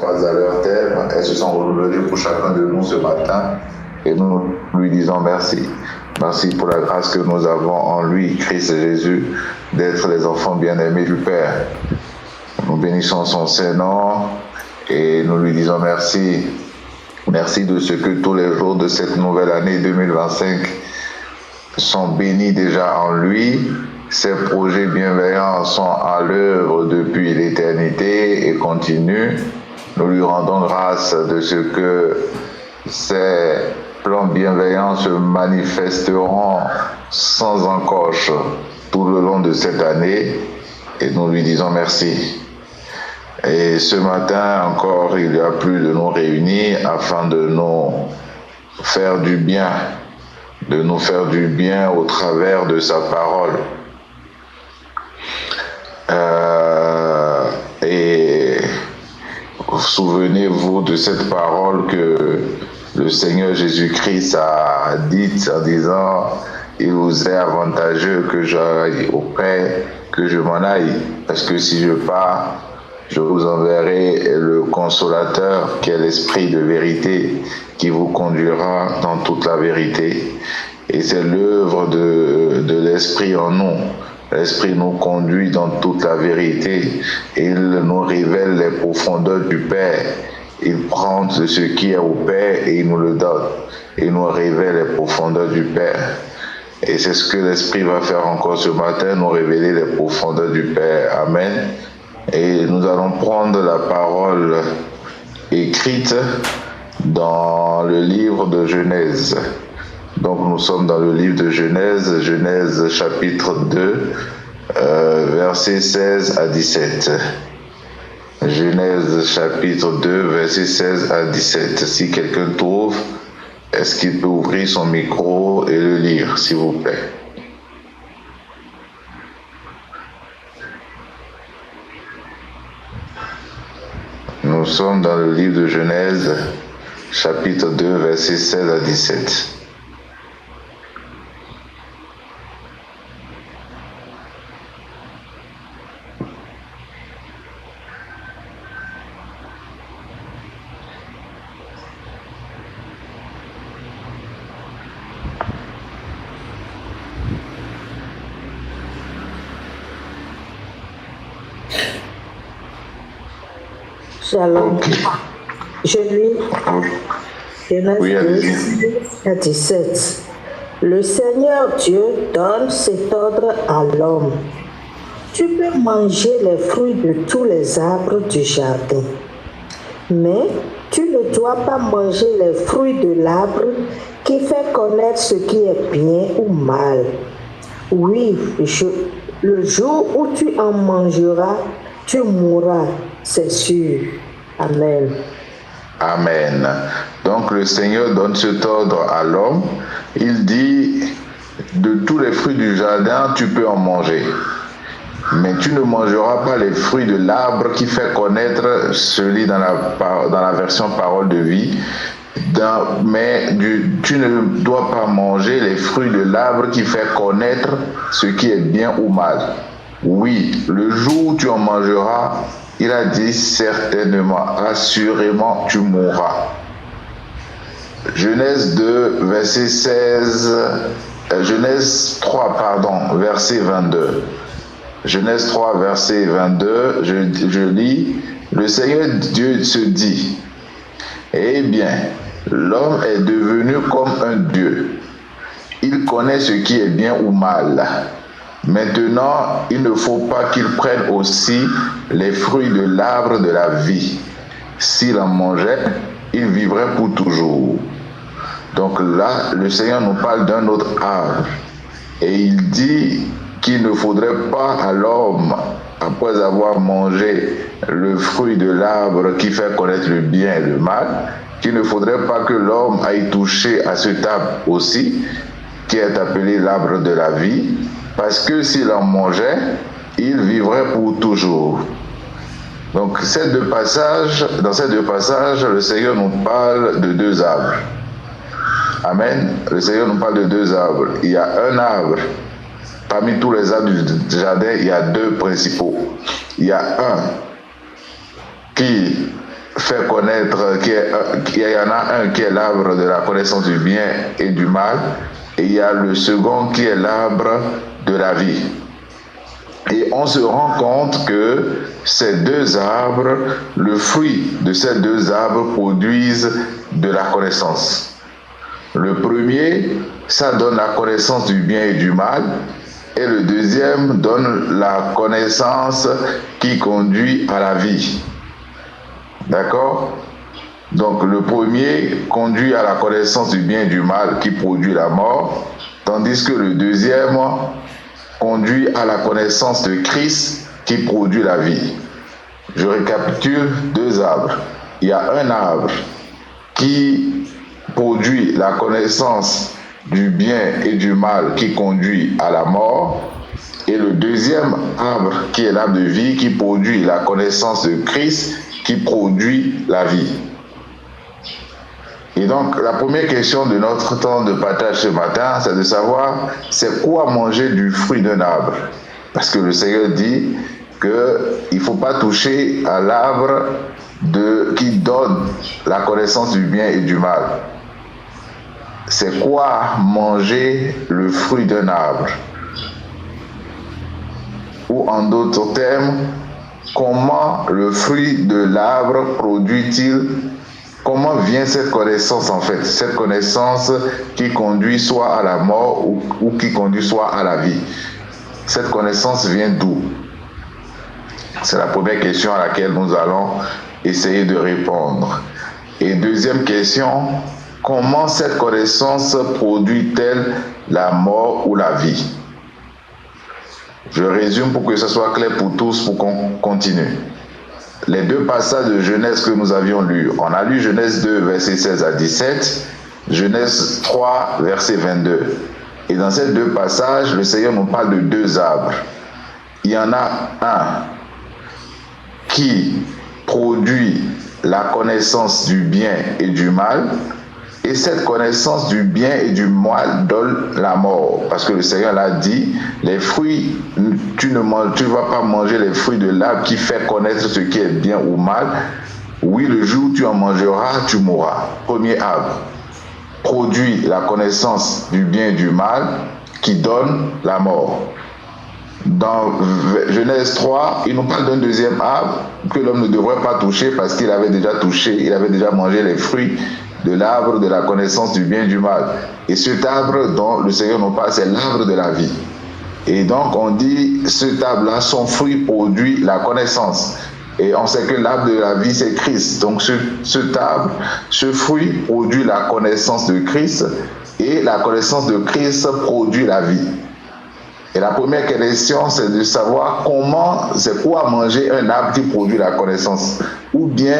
pas à leur terme. Elles se sont renouvelées pour chacun de nous ce matin. Et nous lui disons merci. Merci pour la grâce que nous avons en lui, Christ Jésus, d'être les enfants bien-aimés du Père. Nous bénissons son Saint-Nom et nous lui disons merci. Merci de ce que tous les jours de cette nouvelle année 2025 sont bénis déjà en lui. Ses projets bienveillants sont à l'œuvre depuis l'éternité et continuent. Nous lui rendons grâce de ce que ces plans bienveillants se manifesteront sans encoche tout le long de cette année et nous lui disons merci. Et ce matin encore, il y a plus de nous réunis afin de nous faire du bien, au travers de sa parole. Et souvenez-vous de cette parole que le Seigneur Jésus-Christ a dite en disant « Il vous est avantageux que j'aille au Père, que je m'en aille, parce que si je pars, je vous enverrai le consolateur qui est l'esprit de vérité qui vous conduira dans toute la vérité. » Et c'est l'œuvre de l'esprit en nous. L'esprit nous conduit dans toute la vérité. Il nous révèle les profondeurs du Père. Il prend de ce qui est au Père et il nous le donne. Il nous révèle les profondeurs du Père. Et c'est ce que l'Esprit va faire encore ce matin, nous révéler les profondeurs du Père. Amen. Et nous allons prendre la parole écrite dans le livre de Genèse. Donc nous sommes dans le livre de Genèse, Genèse chapitre 2, versets 16 à 17. Genèse chapitre 2, versets 16 à 17. Si quelqu'un trouve, est-ce qu'il peut ouvrir son micro et le lire, s'il vous plaît? Nous sommes dans le livre de Genèse, chapitre 2, versets 16 à 17. Shalom. Okay. Je lis Genèse 2 à 17. Le Seigneur Dieu donne cet ordre à l'homme. Tu peux manger les fruits de tous les arbres du jardin, mais tu ne dois pas manger les fruits de l'arbre qui fait connaître ce qui est bien ou mal. Oui, le jour où tu en mangeras, tu mourras, c'est sûr. Amen. Amen. Donc le Seigneur donne cet ordre à l'homme. Il dit, de tous les fruits du jardin, tu peux en manger. Mais tu ne mangeras pas les fruits de l'arbre qui fait connaître, se lit dans la version parole de vie, tu ne dois pas manger les fruits de l'arbre qui fait connaître ce qui est bien ou mal. Oui, le jour où tu en mangeras, il a dit certainement, assurément, tu mourras. Genèse 2, verset 16, Genèse 3, verset 22. Genèse 3, verset 22, je lis, le Seigneur Dieu se dit, eh bien, l'homme est devenu comme un Dieu. Il connaît ce qui est bien ou mal. Maintenant, il ne faut pas qu'il prenne aussi les fruits de l'arbre de la vie. S'il en mangeait, il vivrait pour toujours. Donc là, le Seigneur nous parle d'un autre arbre. Et il dit qu'il ne faudrait pas à l'homme, après avoir mangé le fruit de l'arbre qui fait connaître le bien et le mal, qu'il ne faudrait pas que l'homme aille toucher à cet arbre aussi, qui est appelé l'arbre de la vie, parce que s'il en mangeait, il vivrait pour toujours. Donc dans ces deux passages, le Seigneur nous parle de deux arbres. Amen. Le Seigneur nous parle de deux arbres. Il y a un arbre. Parmi tous les arbres du jardin, il y a deux principaux. Il y a un qui fait connaître qu'il y en a un qui est l'arbre de la connaissance du bien et du mal, et il y a le second qui est l'arbre de la vie. Et on se rend compte que ces deux arbres, le fruit de ces deux arbres produisent de la connaissance. Le premier, ça donne la connaissance du bien et du mal, et le deuxième donne la connaissance qui conduit à la vie. D'accord? Donc le premier conduit à la connaissance du bien et du mal qui produit la mort, tandis que le deuxième conduit à la connaissance de Christ qui produit la vie. Je récapitule deux arbres. Il y a un arbre qui produit la connaissance du bien et du mal qui conduit à la mort, et le deuxième arbre qui est l'arbre de vie qui produit la connaissance de Christ qui produit la vie. Et donc, la première question de notre temps de partage ce matin, c'est de savoir c'est quoi manger du fruit d'un arbre. Parce que le Seigneur dit qu'il ne faut pas toucher à l'arbre qui donne la connaissance du bien et du mal. C'est quoi manger le fruit d'un arbre? Ou en d'autres termes, comment le fruit de l'arbre produit-il? Comment vient cette connaissance en fait? Cette connaissance qui conduit soit à la mort ou qui conduit soit à la vie. Cette connaissance vient d'où? C'est la première question à laquelle nous allons essayer de répondre. Et deuxième question, comment cette connaissance produit-elle la mort ou la vie? Je résume pour que ce soit clair pour tous, pour qu'on continue. Les deux passages de Genèse que nous avions lus, on a lu Genèse 2, verset 16 à 17, Genèse 3, verset 22. Et dans ces deux passages, le Seigneur nous parle de deux arbres. Il y en a un qui produit la connaissance du bien et du mal, et cette connaissance du bien et du mal donne la mort. Parce que le Seigneur l'a dit, les fruits, tu ne vas pas manger les fruits de l'arbre qui fait connaître ce qui est bien ou mal. Oui, le jour où tu en mangeras, tu mourras. Premier arbre produit la connaissance du bien et du mal qui donne la mort. Dans Genèse 3, il nous parle d'un deuxième arbre que l'homme ne devrait pas toucher parce qu'il avait déjà touché, il avait déjà mangé les fruits de l'arbre de la connaissance du bien et du mal. Et cet arbre dont le Seigneur nous parle, c'est l'arbre de la vie. Et donc on dit, cet arbre-là, son fruit produit la connaissance. Et on sait que l'arbre de la vie, c'est Christ. Donc cet arbre, ce fruit produit la connaissance de Christ, et la connaissance de Christ produit la vie. Et la première question, c'est de savoir c'est quoi manger un arbre qui produit la connaissance? Ou bien,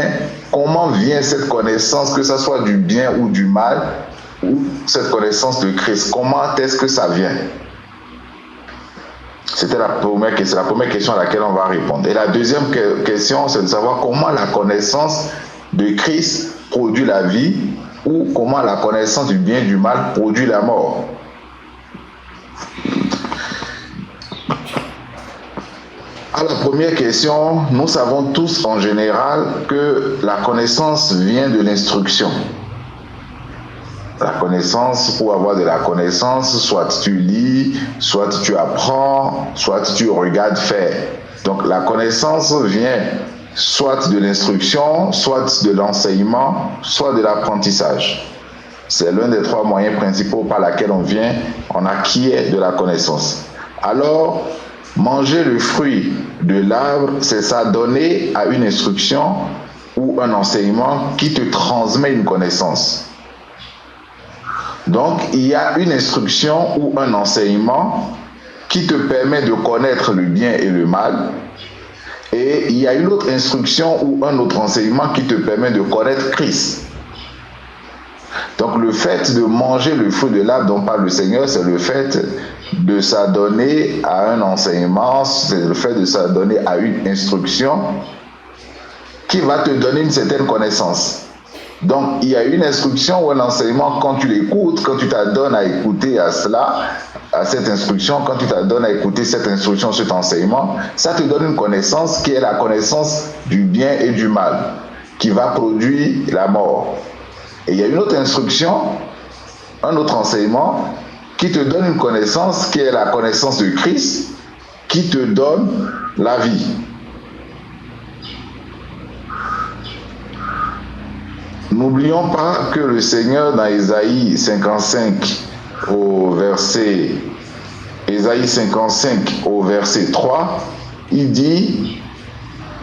comment vient cette connaissance, que ce soit du bien ou du mal, ou cette connaissance de Christ? Comment est-ce que ça vient? C'était la première question à laquelle on va répondre. Et la deuxième question, c'est de savoir comment la connaissance de Christ produit la vie, ou comment la connaissance du bien et du mal produit la mort. À la première question, nous savons tous en général que la connaissance vient de l'instruction. La connaissance, pour avoir de la connaissance, soit tu lis, soit tu apprends, soit tu regardes faire. Donc la connaissance vient soit de l'instruction, soit de l'enseignement, soit de l'apprentissage. C'est l'un des trois moyens principaux par lesquels on acquiert de la connaissance. Alors, manger le fruit de l'arbre, c'est s'adonner à une instruction ou un enseignement qui te transmet une connaissance. Donc, il y a une instruction ou un enseignement qui te permet de connaître le bien et le mal. Et il y a une autre instruction ou un autre enseignement qui te permet de connaître Christ. Donc, le fait de manger le fruit de l'arbre dont parle le Seigneur, c'est le fait de s'adonner à un enseignement, c'est le fait de s'adonner à une instruction qui va te donner une certaine connaissance. Donc, il y a une instruction ou un enseignement, quand tu l'écoutes, quand tu t'adonnes à écouter à cela, à cette instruction, quand tu t'adonnes à écouter cette instruction, cet enseignement, ça te donne une connaissance qui est la connaissance du bien et du mal, qui va produire la mort. Et il y a une autre instruction, un autre enseignement qui te donne une connaissance qui est la connaissance de Christ, qui te donne la vie. N'oublions pas que le Seigneur dans Ésaïe 55 au verset 3, il dit,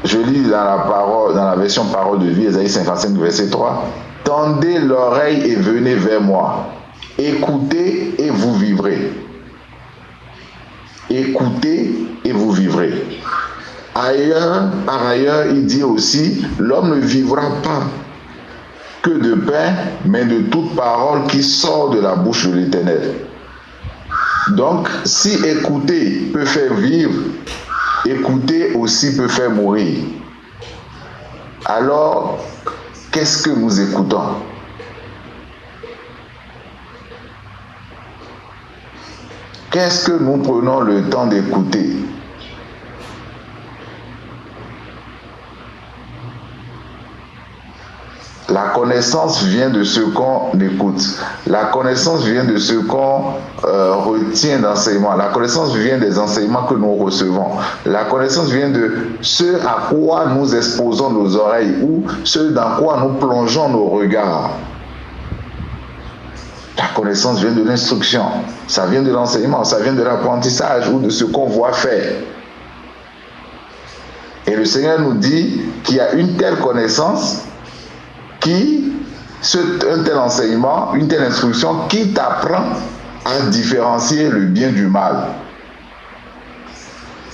je lis dans la version parole de vie, Ésaïe 55 verset 3, tendez l'oreille et venez vers moi. Écoutez et vous vivrez. Écoutez et vous vivrez. Par ailleurs, il dit aussi, l'homme ne vivra pas que de pain, mais de toute parole qui sort de la bouche de l'Éternel. Donc, si écouter peut faire vivre, écouter aussi peut faire mourir. Alors, qu'est-ce que nous écoutons? Qu'est-ce que nous prenons le temps d'écouter? La connaissance vient de ce qu'on écoute. La connaissance vient de ce qu'on retient d'enseignement. La connaissance vient des enseignements que nous recevons. La connaissance vient de ce à quoi nous exposons nos oreilles ou ce dans quoi nous plongeons nos regards. La connaissance vient de l'instruction. Ça vient de l'enseignement. Ça vient de l'apprentissage ou de ce qu'on voit faire. Et le Seigneur nous dit qu'il y a une telle connaissance un tel enseignement, une telle instruction qui t'apprend à différencier le bien du mal.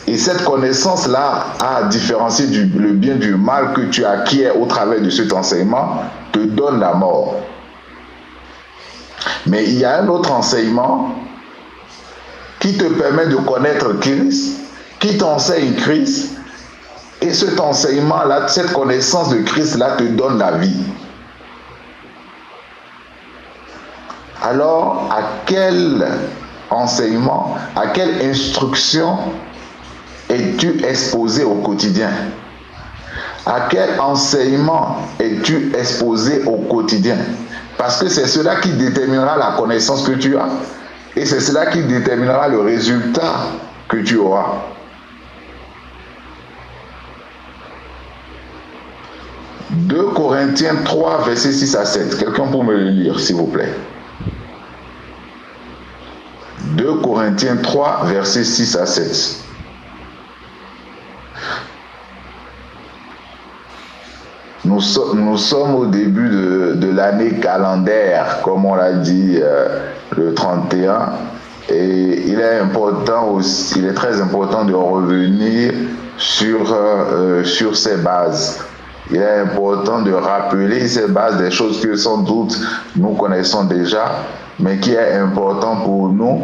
Et cette connaissance-là à différencier le bien du mal que tu acquiers au travers de cet enseignement te donne la mort. Mais il y a un autre enseignement qui te permet de connaître Christ, qui t'enseigne Christ, et cet enseignement-là, cette connaissance de Christ-là te donne la vie. Alors, à quel enseignement, à quelle instruction es-tu exposé au quotidien? À quel enseignement es-tu exposé au quotidien? Parce que c'est cela qui déterminera la connaissance que tu as. Et c'est cela qui déterminera le résultat que tu auras. « 2 Corinthiens 3, versets 6 à 7. Quelqu'un pour me le lire, s'il vous plaît. 2 Corinthiens 3, versets 6 à 7. Nous sommes au début de l'année calendaire, comme on l'a dit, le 31. Et il est très important de revenir sur ces bases. Il est important de rappeler ces bases, des choses que sans doute nous connaissons déjà, mais qui est important pour nous,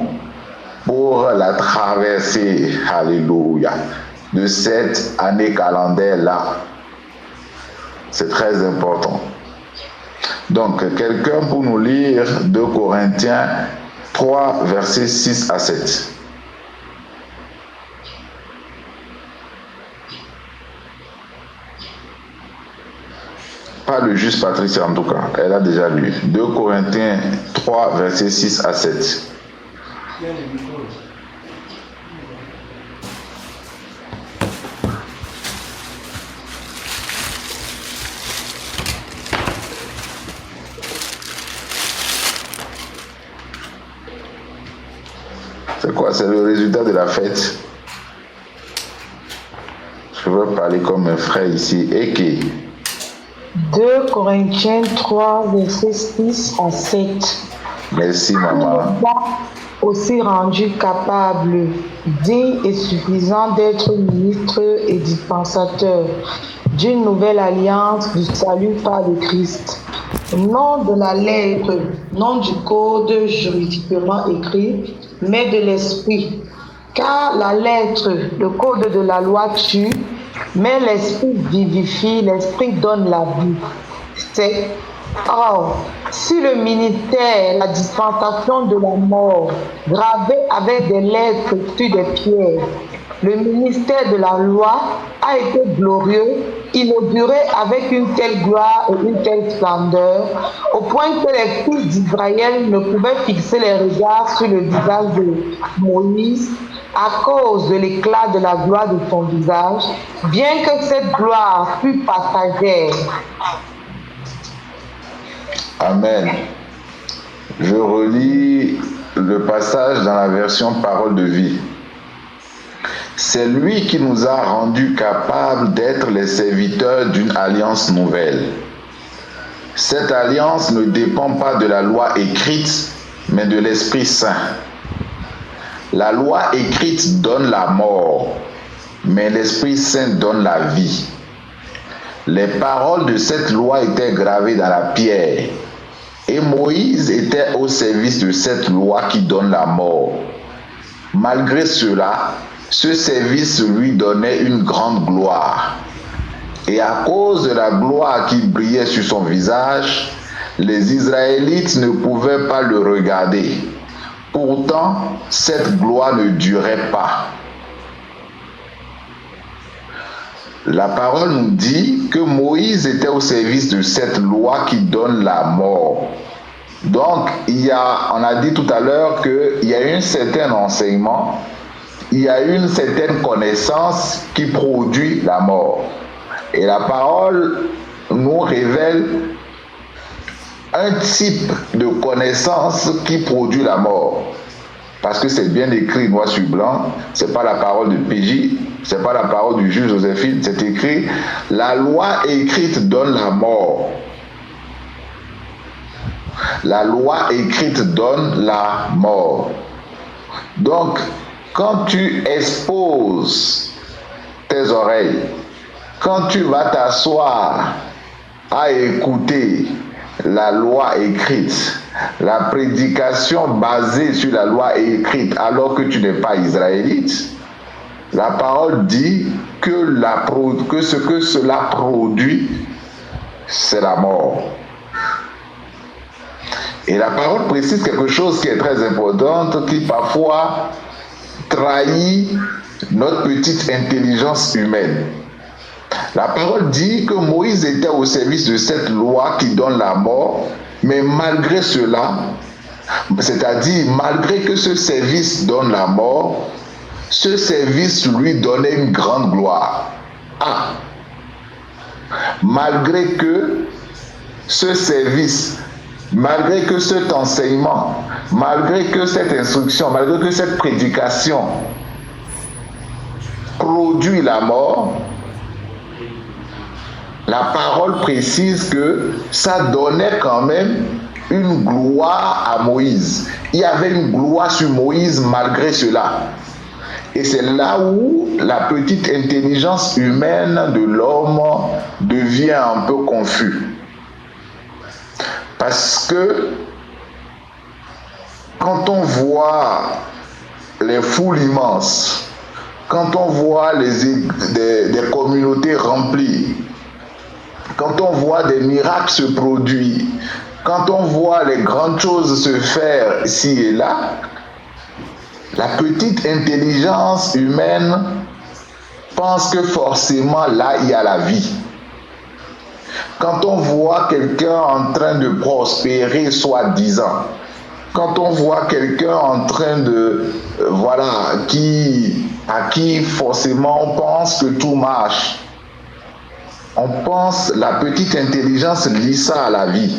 pour la traversée, alléluia, de cette année calendaire-là. C'est très important. Donc, quelqu'un pour nous lire 2 Corinthiens 3, versets 6 à 7. Pas le juste Patricia en tout cas, elle a déjà lu. 2 Corinthiens 3, versets 6 à 7. C'est quoi? C'est le résultat de la fête. Je veux parler comme un frère ici. Et qui 2 Corinthiens 3, versets 6 à 7. Merci, maman. Aussi rendu capable, digne et suffisant d'être ministre et dispensateur d'une nouvelle alliance du salut par le Christ. Non de la lettre, non du code juridiquement écrit, mais de l'esprit. Car la lettre, le code de la loi tue, mais l'esprit vivifie, l'esprit donne la vie. Or, si le ministère, la dispensation de la mort, gravé avec des lettres sur des pierres, le ministère de la loi a été glorieux, inauguré avec une telle gloire et une telle splendeur, au point que les fils d'Israël ne pouvaient fixer les regards sur le visage de Moïse à cause de l'éclat de la gloire de son visage, bien que cette gloire fût passagère. Amen. Je relis le passage dans la version Parole de vie. C'est lui qui nous a rendus capables d'être les serviteurs d'une alliance nouvelle. Cette alliance ne dépend pas de la loi écrite, mais de l'Esprit Saint. La loi écrite donne la mort, mais l'Esprit Saint donne la vie. Les paroles de cette loi étaient gravées dans la pierre, et Moïse était au service de cette loi qui donne la mort. Malgré cela, ce service lui donnait une grande gloire. Et à cause de la gloire qui brillait sur son visage, les Israélites ne pouvaient pas le regarder. Pourtant, cette gloire ne durait pas. La parole nous dit que Moïse était au service de cette loi qui donne la mort. Donc, on a dit tout à l'heure qu'il y a un certain enseignement, il y a une certaine connaissance qui produit la mort. Et la parole nous révèle un type de connaissance qui produit la mort. Parce que c'est bien écrit noir sur blanc, c'est pas la parole de PJ, c'est pas la parole du juge Joséphine, c'est écrit la loi écrite donne la mort. La loi écrite donne la mort. Donc, quand tu exposes tes oreilles, quand tu vas t'asseoir à écouter la loi écrite, la prédication basée sur la loi écrite alors que tu n'es pas israélite, la parole dit que ce que cela produit, c'est la mort. Et la parole précise quelque chose qui est très important, qui parfois trahit notre petite intelligence humaine. La parole dit que Moïse était au service de cette loi qui donne la mort, mais malgré cela, c'est-à-dire malgré que ce service donne la mort, ce service lui donnait une grande gloire. Malgré que ce service, malgré que cet enseignement, malgré que cette instruction, malgré que cette prédication produit la mort, la parole précise que ça donnait quand même une gloire à Moïse. Il y avait une gloire sur Moïse malgré cela. Et c'est là où la petite intelligence humaine de l'homme devient un peu confus. Parce que quand on voit les foules immenses, quand on voit des communautés remplies, quand on voit des miracles se produire, quand on voit les grandes choses se faire ici et là, la petite intelligence humaine pense que forcément là il y a la vie. Quand on voit quelqu'un en train de prospérer soi-disant, quand on voit quelqu'un en train de, à qui forcément on pense que tout marche, on pense, la petite intelligence lie ça à la vie.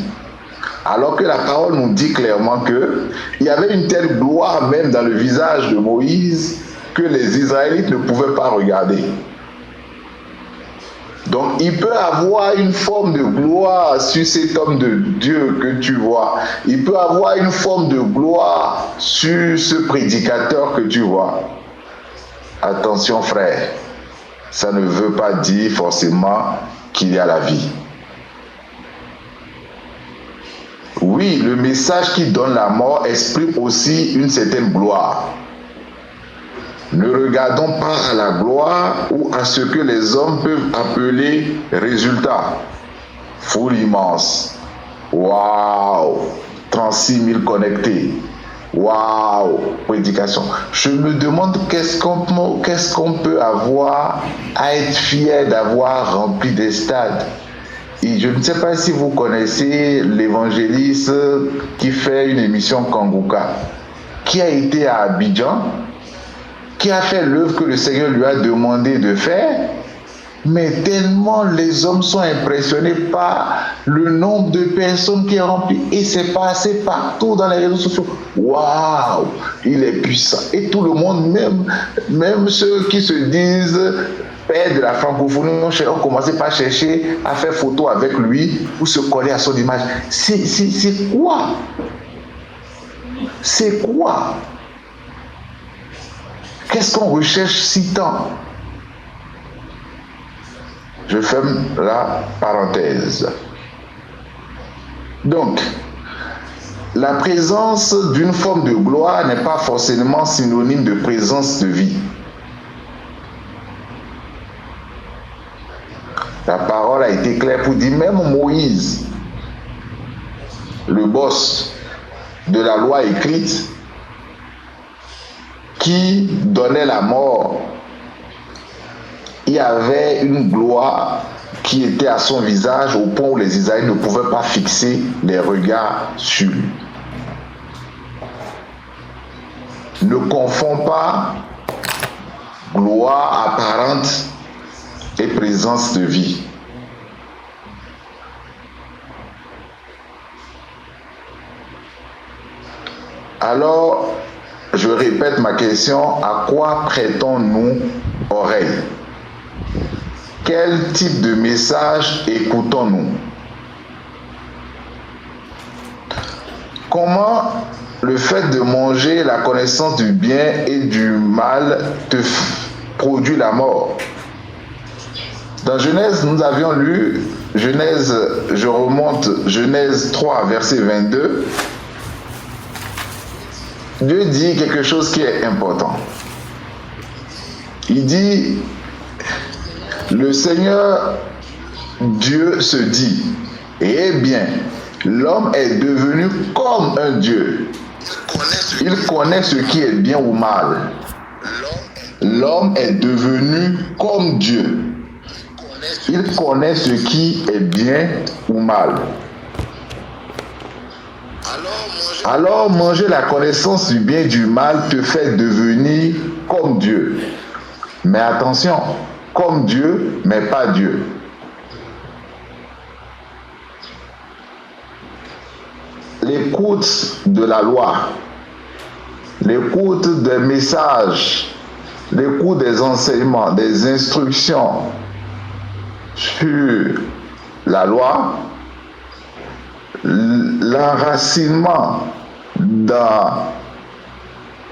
Alors que la parole nous dit clairement qu'il y avait une telle gloire même dans le visage de Moïse que les Israélites ne pouvaient pas regarder. Donc il peut avoir une forme de gloire sur cet homme de Dieu que tu vois. Il peut avoir une forme de gloire sur ce prédicateur que tu vois. Attention frère, ça ne veut pas dire forcément qu'il y a la vie. Oui, le message qui donne la mort exprime aussi une certaine gloire. Ne regardons pas à la gloire ou à ce que les hommes peuvent appeler résultat. Foule immense. Waouh! 36 000 connectés. Waouh, prédication. Je me demande qu'est-ce qu'on peut avoir à être fier d'avoir rempli des stades. Et je ne sais pas si vous connaissez l'évangéliste qui fait une émission Kanguka, qui a été à Abidjan, qui a fait l'œuvre que le Seigneur lui a demandé de faire, mais tellement les hommes sont impressionnés par le nombre de personnes qui est rempli et c'est passé partout dans les réseaux sociaux. Waouh, il est puissant. Et tout le monde, même ceux qui se disent père de la francophonie, ont commencé par chercher à faire photo avec lui ou se coller à son image. C'est quoi? C'est quoi? Qu'est-ce qu'on recherche si tant? Je ferme la parenthèse. Donc, la présence d'une forme de gloire n'est pas forcément synonyme de présence de vie. La parole a été claire pour dire, même Moïse, le boss de la loi écrite, qui donnait la mort, il y avait une gloire qui était à son visage au point où les Israélites ne pouvaient pas fixer les regards sur lui. Ne confonds pas gloire apparente et présence de vie. Alors, je répète ma question, à quoi prêtons-nous oreille? Quel type de message écoutons-nous? Comment le fait de manger la connaissance du bien et du mal te produit la mort? Dans Genèse, nous avions lu, Genèse 3, verset 22. Dieu dit quelque chose qui est important. Il dit, le Seigneur Dieu se dit, eh bien, l'homme est devenu comme un Dieu. Il connaît ce qui est bien ou mal. L'homme est devenu comme Dieu. Il connaît ce qui est bien ou mal. Alors manger la connaissance du bien et du mal te fait devenir comme Dieu. Mais attention, comme Dieu, mais pas Dieu. L'écoute de la loi, l'écoute des messages, l'écoute des enseignements, des instructions sur la loi, l'enracinement dans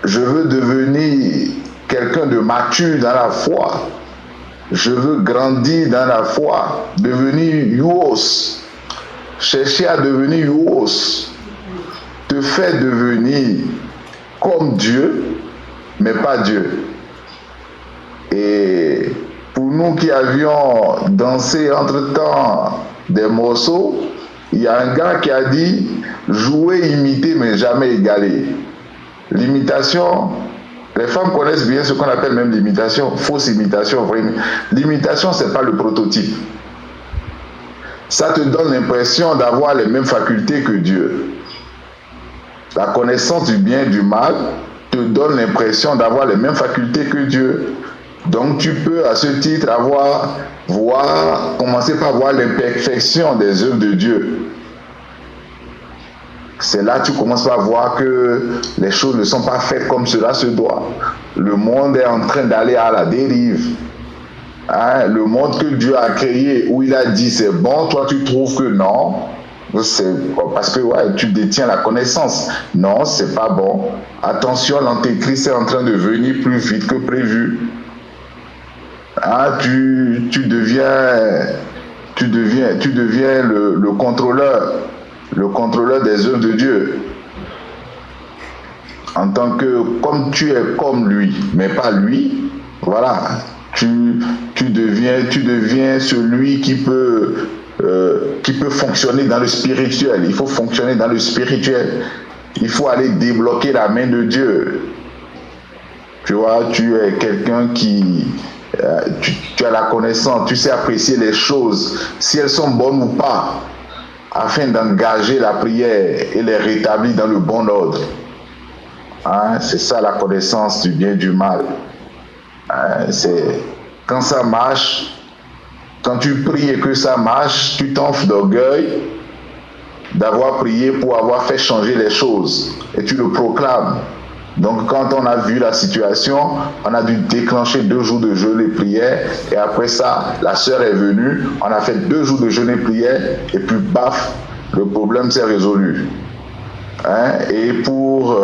je veux devenir quelqu'un de mature dans la foi, je veux grandir dans la foi, devenir youos, chercher à devenir youos, te fait devenir comme Dieu, mais pas Dieu. Et pour nous qui avions dansé entre-temps des morceaux, il y a un gars qui a dit jouer, imiter, mais jamais égaler. L'imitation, les femmes connaissent bien ce qu'on appelle même l'imitation, fausse imitation, vraie. L'imitation, ce n'est pas le prototype. Ça te donne l'impression d'avoir les mêmes facultés que Dieu. La connaissance du bien et du mal te donne l'impression d'avoir les mêmes facultés que Dieu. Donc tu peux à ce titre commencer par voir l'imperfection des œuvres de Dieu. C'est là que tu commences par voir que les choses ne sont pas faites comme cela se doit. Le monde est en train d'aller à la dérive. Le monde que Dieu a créé, où il a dit c'est bon, toi tu trouves que non. C'est parce que tu détiens la connaissance. Non, c'est pas bon. Attention, l'antéchrist est en train de venir plus vite que prévu. Tu deviens le contrôleur des œuvres de Dieu. En tant que, comme tu es comme lui, mais pas lui, voilà, tu deviens celui qui peut fonctionner dans le spirituel. Il faut fonctionner dans le spirituel. Il faut aller débloquer la main de Dieu. Tu vois, tu es quelqu'un qui... tu as la connaissance, tu sais apprécier les choses, si elles sont bonnes ou pas, afin d'engager la prière et les rétablir dans le bon ordre. Hein? C'est ça la connaissance du bien et du mal. Hein? C'est quand ça marche, quand tu pries et que ça marche, tu t'enfles d'orgueil d'avoir prié pour avoir fait changer les choses et tu le proclames. Donc quand on a vu la situation, on a dû déclencher 2 jours de jeûne et prière, et après ça, la sœur est venue, on a fait 2 jours de jeûne et prière, et puis baf, le problème s'est résolu. Hein? Et pour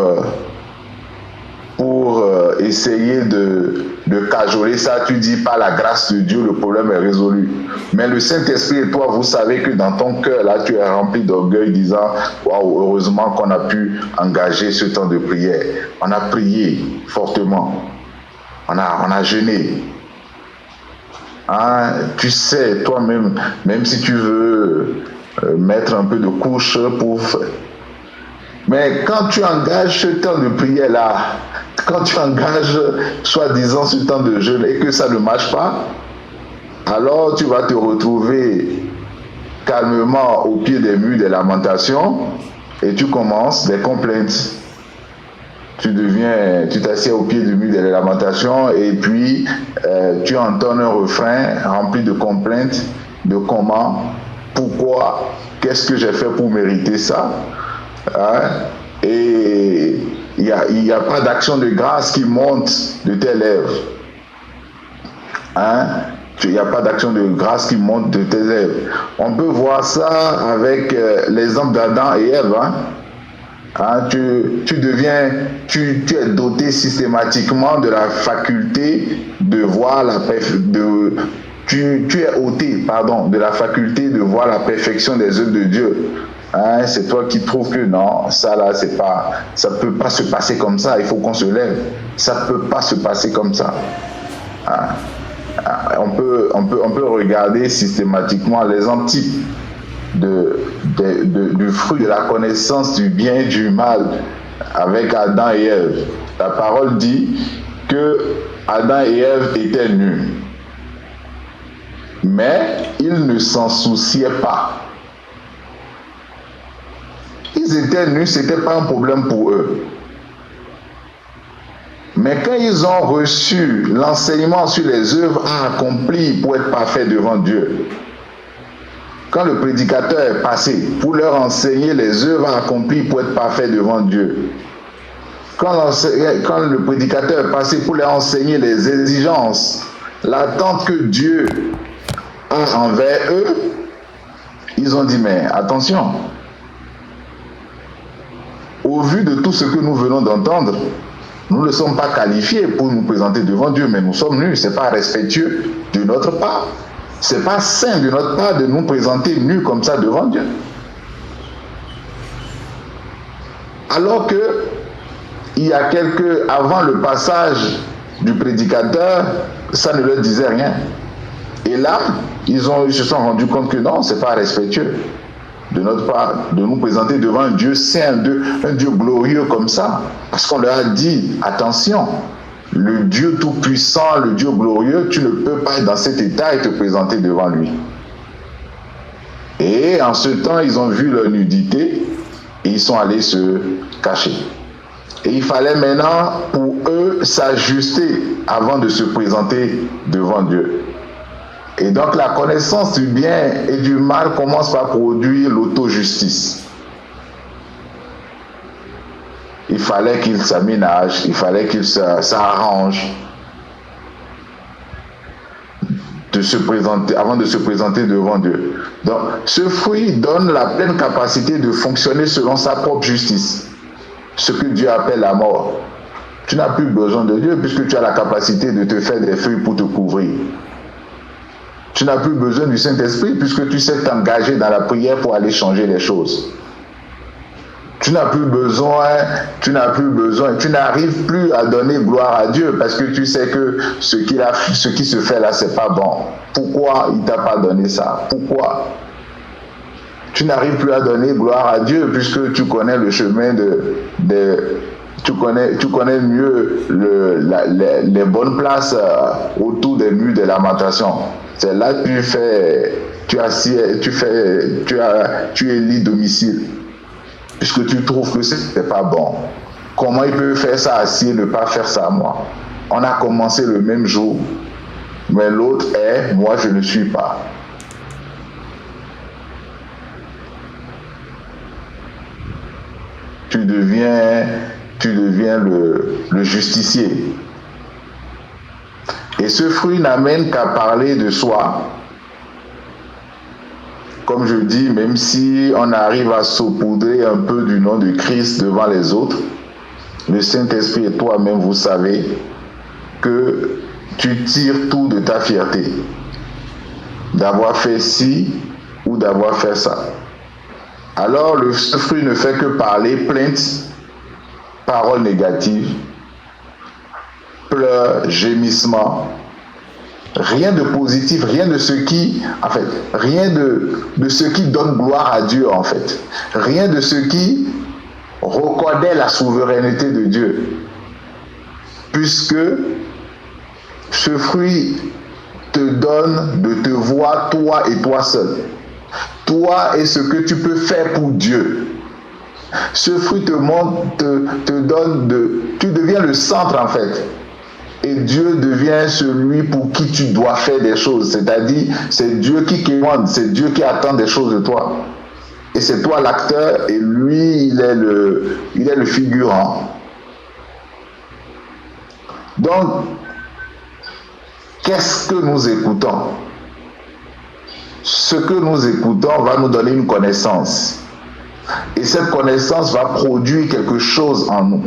essayer de cajoler ça, tu dis par la grâce de Dieu, le problème est résolu. Mais le Saint-Esprit et toi, vous savez que dans ton cœur, là, tu es rempli d'orgueil, disant, waouh, heureusement qu'on a pu engager ce temps de prière. On a prié fortement. On a jeûné. Hein? Tu sais, toi-même, même si tu veux mettre un peu de couche pour... Mais quand tu engages ce temps de prière-là, quand tu engages, soi-disant, ce temps de jeûne et que ça ne marche pas, alors tu vas te retrouver calmement au pied des murs des lamentations et tu commences des complaintes. Tu t'assieds au pied du mur des lamentations et puis tu entonnes un refrain rempli de complaintes, de comment, pourquoi, qu'est-ce que j'ai fait pour mériter ça, hein? Et il n'y a pas d'action de grâce qui monte de tes lèvres. Hein? Il n'y a pas d'action de grâce qui monte de tes lèvres. On peut voir ça avec l'exemple d'Adam et Ève. Hein? Hein? Tu es doté systématiquement de la faculté de voir tu es ôté, de la faculté de voir la perfection des œuvres de Dieu. Hein, c'est toi qui trouves que non, ça là, ça peut pas se passer comme ça, il faut qu'on se lève. Ça peut pas se passer comme ça. Hein, on peut regarder systématiquement l'exemple type du fruit de la connaissance du bien et du mal avec Adam et Ève. La parole dit que Adam et Ève étaient nus, mais ils ne s'en souciaient pas. Ils étaient nus, ce n'était pas un problème pour eux. Mais quand ils ont reçu l'enseignement sur les œuvres à accomplir pour être parfaits devant Dieu, quand le prédicateur est passé pour leur enseigner les œuvres à accomplir pour être parfaits devant Dieu, quand le prédicateur est passé pour leur enseigner les exigences, l'attente que Dieu a envers eux, ils ont dit, mais attention, au vu de tout ce que nous venons d'entendre, nous ne sommes pas qualifiés pour nous présenter devant Dieu, mais nous sommes nus. Ce n'est pas respectueux de notre part. Ce n'est pas sain de notre part de nous présenter nus comme ça devant Dieu. Alors que, avant le passage du prédicateur, ça ne leur disait rien. Et là, ils se sont rendus compte que non, ce n'est pas respectueux de notre part de nous présenter devant un Dieu saint, un Dieu glorieux comme ça, parce qu'on leur a dit, attention, le Dieu tout-puissant, le Dieu glorieux, tu ne peux pas être dans cet état et te présenter devant lui. Et en ce temps, ils ont vu leur nudité et ils sont allés se cacher. Et il fallait maintenant pour eux s'ajuster avant de se présenter devant Dieu. Et donc la connaissance du bien et du mal commence par produire l'auto-justice. Il fallait qu'ils s'aménagent, il fallait qu'ils s'arrangent avant de se présenter devant Dieu. Donc ce fruit donne la pleine capacité de fonctionner selon sa propre justice, ce que Dieu appelle la mort. Tu n'as plus besoin de Dieu puisque tu as la capacité de te faire des fruits pour te couvrir. Tu n'as plus besoin du Saint-Esprit puisque tu sais t'engager dans la prière pour aller changer les choses. Tu n'arrives plus à donner gloire à Dieu parce que tu sais que ce qui se fait là, c'est pas bon. Pourquoi il t'a pas donné ça? Pourquoi? Tu n'arrives plus à donner gloire à Dieu puisque tu connais le chemin tu connais mieux les bonnes places autour des murs de lamentation. C'est là que tu élis domicile puisque tu trouves que c'est pas bon. Comment il peut faire ça assis et ne pas faire ça moi? On a commencé le même jour, mais l'autre est, moi je ne suis pas. Tu deviens le justicier. Et ce fruit n'amène qu'à parler de soi. Comme je dis, même si on arrive à saupoudrer un peu du nom de Christ devant les autres, le Saint-Esprit et toi-même, vous savez que tu tires tout de ta fierté d'avoir fait ci ou d'avoir fait ça. Alors, ce fruit ne fait que parler, plainte, paroles négatives, pleurs, gémissements, rien de positif, rien de ce qui, rien de ce qui donne gloire à Dieu, en fait. Rien de ce qui reconnaît la souveraineté de Dieu. Puisque ce fruit te donne de te voir toi et toi seul. Toi et ce que tu peux faire pour Dieu. Ce fruit te donne tu deviens le centre en fait. Et Dieu devient celui pour qui tu dois faire des choses. C'est-à-dire, c'est Dieu qui commande, c'est Dieu qui attend des choses de toi. Et c'est toi l'acteur et lui, il est le figurant. Donc, qu'est-ce que nous écoutons? Ce que nous écoutons va nous donner une connaissance. Et cette connaissance va produire quelque chose en nous.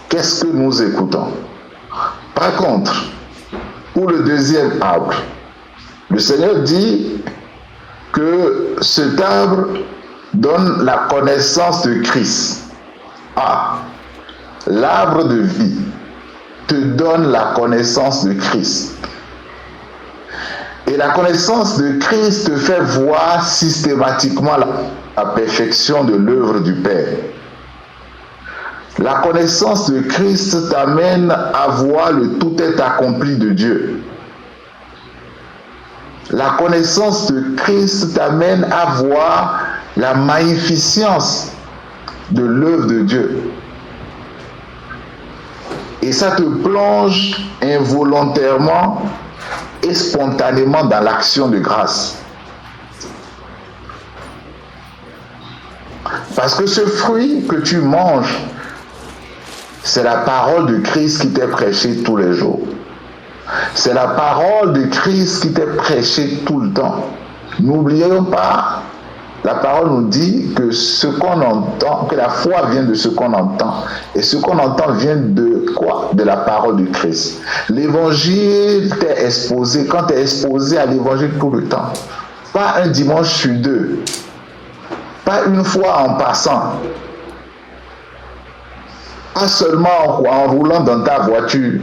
Qu'est-ce que nous écoutons? Par contre, pour le deuxième arbre, le Seigneur dit que cet arbre donne la connaissance de Christ. L'arbre de vie te donne la connaissance de Christ. Et la connaissance de Christ te fait voir systématiquement la perfection de l'œuvre du Père. La connaissance de Christ t'amène à voir le tout est accompli de Dieu. La connaissance de Christ t'amène à voir la magnificence de l'œuvre de Dieu. Et ça te plonge involontairement et spontanément dans l'action de grâce. Parce que ce fruit que tu manges, c'est la parole de Christ qui t'est prêchée tous les jours. C'est la parole de Christ qui t'est prêchée tout le temps. N'oublions pas, la parole nous dit que ce qu'on entend, que la foi vient de ce qu'on entend. Et ce qu'on entend vient de quoi? De la parole de Christ. L'évangile t'est exposé, quand tu es exposé à l'évangile tout le temps. Pas un dimanche sur deux. Pas une fois en passant. Pas seulement en roulant dans ta voiture.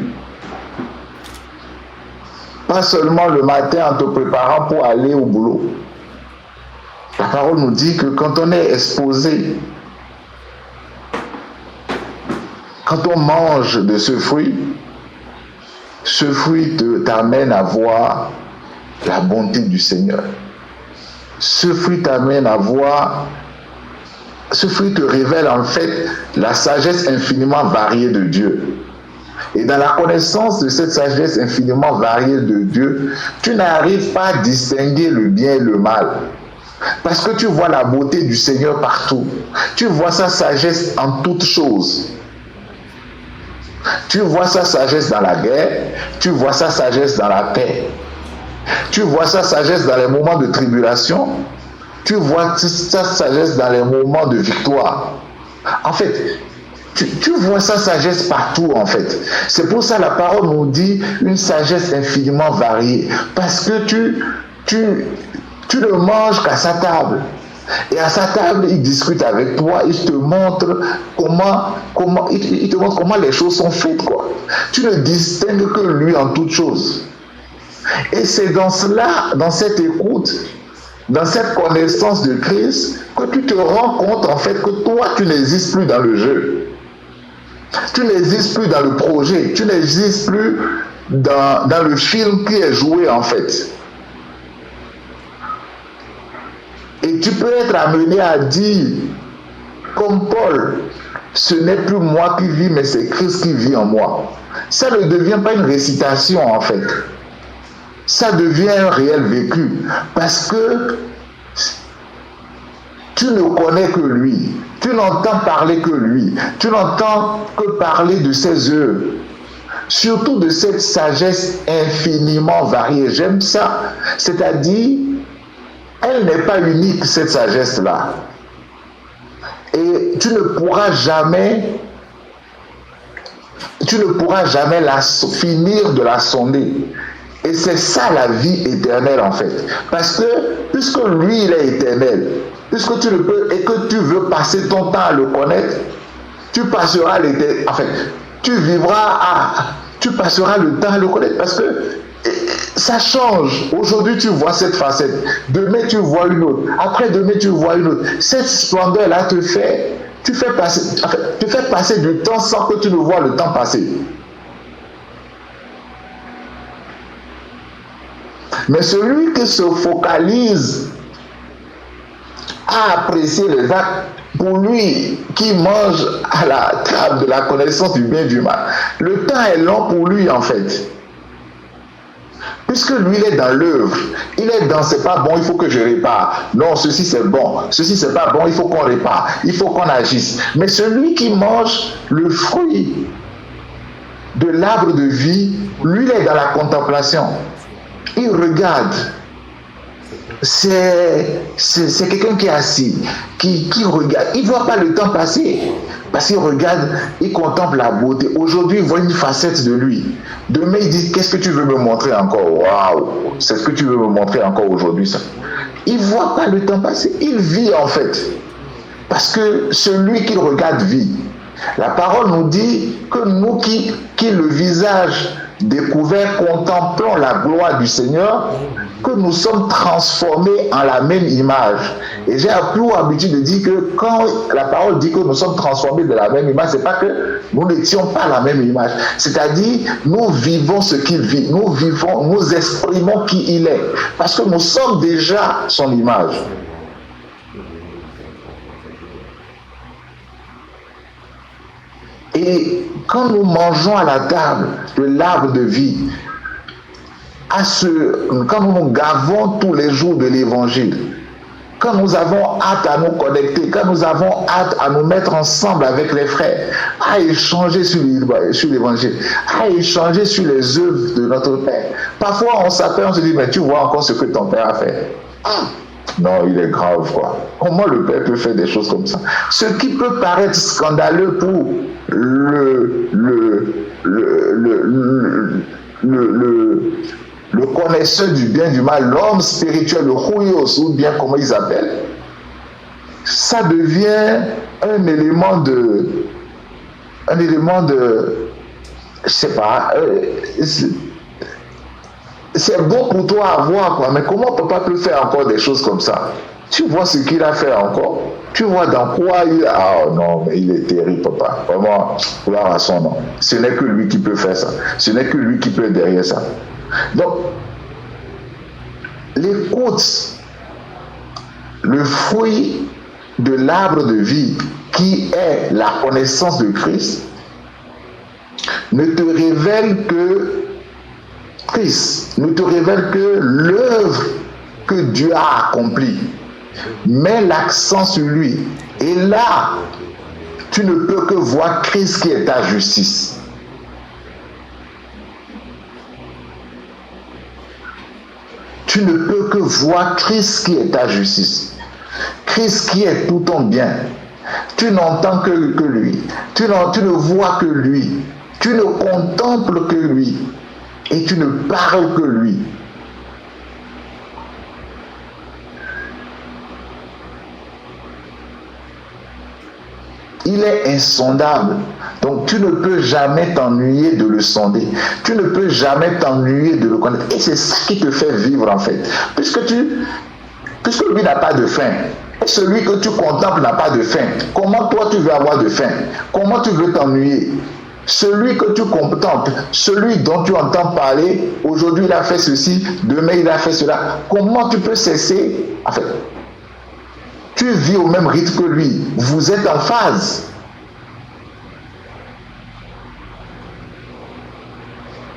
Pas seulement le matin en te préparant pour aller au boulot. La parole nous dit que quand on est exposé, quand on mange de ce fruit t'amène à voir la bonté du Seigneur. Ce fruit t'amène à voir, ce fruit te révèle en fait la sagesse infiniment variée de Dieu. Et dans la connaissance de cette sagesse infiniment variée de Dieu, tu n'arrives pas à distinguer le bien et le mal. Parce que tu vois la beauté du Seigneur partout. Tu vois sa sagesse en toutes choses. Tu vois sa sagesse dans la guerre. Tu vois sa sagesse dans la paix. Tu vois sa sagesse dans les moments de tribulation. Tu vois sa sagesse dans les moments de victoire. En fait, tu vois sa sagesse partout en fait. C'est pour ça la parole nous dit une sagesse infiniment variée. Parce que tu ne manges qu'à sa table. Et à sa table, il discute avec toi, il te montre comment les choses sont faites, quoi. Tu ne distingues que lui en toutes choses. Et c'est dans cela, dans cette écoute, dans cette connaissance de Christ, que tu te rends compte en fait que toi, tu n'existes plus dans le jeu. Tu n'existes plus dans le projet. Tu n'existes plus dans le film qui est joué en fait. Et tu peux être amené à dire, comme Paul, ce n'est plus moi qui vis, mais c'est Christ qui vit en moi. Ça ne devient pas une récitation en fait. Ça devient un réel vécu. Parce que tu ne connais que lui. Tu n'entends parler que lui. Tu n'entends que parler de ses œuvres. Surtout de cette sagesse infiniment variée. J'aime ça. C'est-à-dire, elle n'est pas unique, cette sagesse-là. Et tu ne pourras jamais finir de la sonder. Et c'est ça la vie éternelle en fait. Parce que puisque lui il est éternel, puisque tu ne peux et que tu veux passer ton temps à le connaître, tu passeras l'éternel. En fait, tu passeras le temps à le connaître parce que ça change. Aujourd'hui tu vois cette facette, demain tu vois une autre, après demain tu vois une autre. Cette splendeur là te fait passer du temps sans que tu ne vois le temps passer. Mais celui qui se focalise à apprécier les actes, pour lui qui mange à la table de la connaissance du bien et du mal, le temps est long pour lui en fait. Puisque lui, il est dans l'œuvre, il est dans c'est pas bon, il faut que je répare. Non, ceci c'est bon, ceci c'est pas bon, il faut qu'on répare, il faut qu'on agisse. Mais celui qui mange le fruit de l'arbre de vie, lui, il est dans la contemplation. Il regarde. C'est quelqu'un qui est assis, qui regarde. Il ne voit pas le temps passer. Parce qu'il regarde, il contemple la beauté. Aujourd'hui, il voit une facette de lui. Demain, il dit, qu'est-ce que tu veux me montrer encore? Waouh, c'est ce que tu veux me montrer encore aujourd'hui, ça. Il ne voit pas le temps passer. Il vit en fait. Parce que celui qu'il regarde vit. La parole nous dit que nous qui le visage découvert, contemplons la gloire du Seigneur, que nous sommes transformés en la même image. Et j'ai pour habitude de dire que quand la parole dit que nous sommes transformés de la même image, c'est pas que nous n'étions pas la même image. C'est-à-dire, nous vivons ce qu'il vit. Nous exprimons qui il est. Parce que nous sommes déjà son image. Et quand nous mangeons à la table de l'arbre de vie, quand nous nous gavons tous les jours de l'évangile, quand nous avons hâte à nous connecter, quand nous avons hâte à nous mettre ensemble avec les frères, à échanger sur l'évangile, à échanger sur les œuvres de notre Père. Parfois on s'appelle, on se dit, mais tu vois encore ce que ton Père a fait. Non, il est grave, quoi. Comment le Père peut faire des choses comme ça? Ce qui peut paraître scandaleux pour le connaisseur du bien et du mal, l'homme spirituel, le Huyos, ou bien comment ils appellent, ça devient un élément de je sais pas, c'est bon pour toi à voir, quoi, mais comment papa peut faire encore des choses comme ça? Tu vois ce qu'il a fait encore? Tu vois dans quoi il a... Ah non, mais il est terrible, papa. Vraiment, gloire à son nom. Ce n'est que lui qui peut faire ça. Ce n'est que lui qui peut être derrière ça. Donc, l'écoute, le fruit de l'arbre de vie qui est la connaissance de Christ, ne te révèle que Christ, ne te révèle que l'œuvre que Dieu a accomplie. Mets l'accent sur lui. Et là, tu ne peux que voir Christ qui est ta justice. Tu ne peux que voir Christ qui est ta justice. Christ qui est tout ton bien. Tu n'entends que lui. Tu ne vois que lui. Tu ne contemples que lui. Et tu ne parles que lui. Il est insondable. Donc tu ne peux jamais t'ennuyer de le sonder. Tu ne peux jamais t'ennuyer de le connaître. Et c'est ça qui te fait vivre en fait. Puisque lui n'a pas de fin. Et celui que tu contemples n'a pas de fin. Comment toi tu veux avoir de fin? Comment tu veux t'ennuyer? Celui que tu contemples, celui dont tu entends parler, aujourd'hui il a fait ceci, demain il a fait cela. Comment tu peux cesser? En fait, tu vis au même rythme que lui. Vous êtes en phase.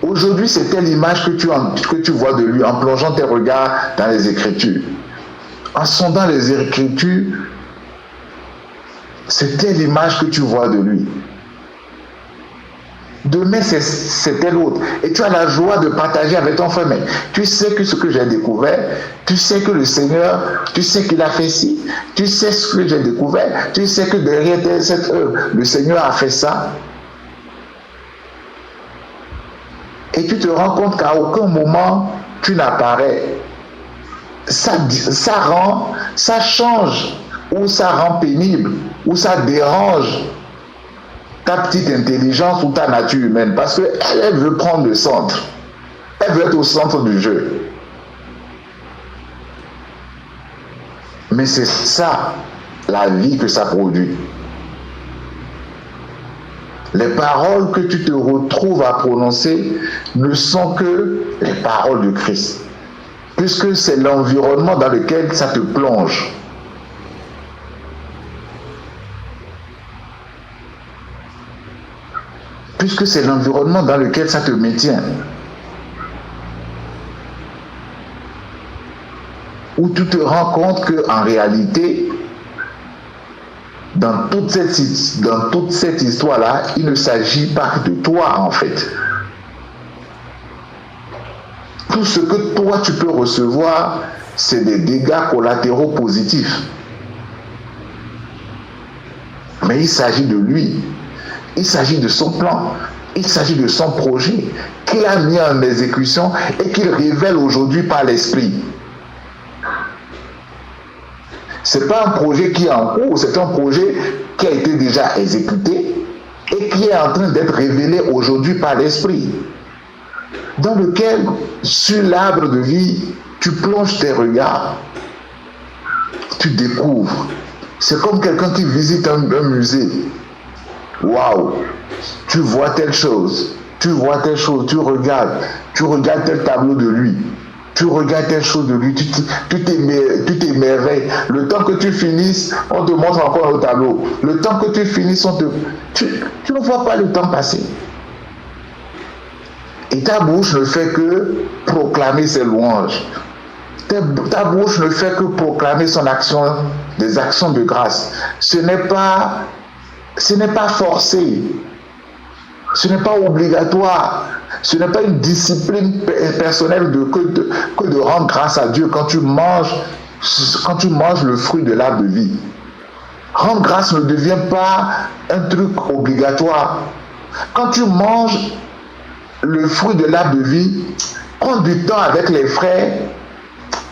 Aujourd'hui, c'est telle image que tu vois de lui en plongeant tes regards dans les Écritures. En sondant les Écritures, c'est telle image que tu vois de lui. Demain, c'est tel autre. Et tu as la joie de partager avec ton frère. Mais tu sais que ce que j'ai découvert, tu sais que le Seigneur, tu sais qu'il a fait ci, tu sais ce que j'ai découvert, tu sais que derrière cette œuvre, le Seigneur a fait ça. Et tu te rends compte qu'à aucun moment, tu n'apparais. Ça change, ou ça rend pénible, ou ça dérange ta petite intelligence ou ta nature humaine, parce qu'elle veut prendre le centre. Elle veut être au centre du jeu. Mais c'est ça, la vie que ça produit. Les paroles que tu te retrouves à prononcer ne sont que les paroles de Christ, puisque c'est l'environnement dans lequel ça te plonge. Puisque c'est l'environnement dans lequel ça te maintient. Où tu te rends compte qu'en réalité, dans toute cette histoire-là, il ne s'agit pas de toi en fait. Tout ce que toi tu peux recevoir, c'est des dégâts collatéraux positifs. Mais il s'agit de lui. Il s'agit de son plan, il s'agit de son projet qu'il a mis en exécution et qu'il révèle aujourd'hui par l'esprit. Ce n'est pas un projet qui est en cours, c'est un projet qui a été déjà exécuté et qui est en train d'être révélé aujourd'hui par l'esprit, dans lequel, sur l'arbre de vie, tu plonges tes regards, tu découvres. C'est comme quelqu'un qui visite un musée. Waouh, tu vois telle chose, tu regardes tel tableau de lui, tu regardes telle chose de lui, tu t'émerveilles. Le temps que tu finisses, on te montre encore le tableau. Le temps que tu finisses, tu ne vois pas le temps passer. Et ta bouche ne fait que proclamer ses louanges. Ta bouche ne fait que proclamer son action, des actions de grâce. Ce n'est pas forcé, ce n'est pas obligatoire, ce n'est pas une discipline personnelle que de rendre grâce à Dieu quand tu manges le fruit de l'arbre de vie. Rendre grâce ne devient pas un truc obligatoire. Quand tu manges le fruit de l'arbre de vie, prends du temps avec les frères,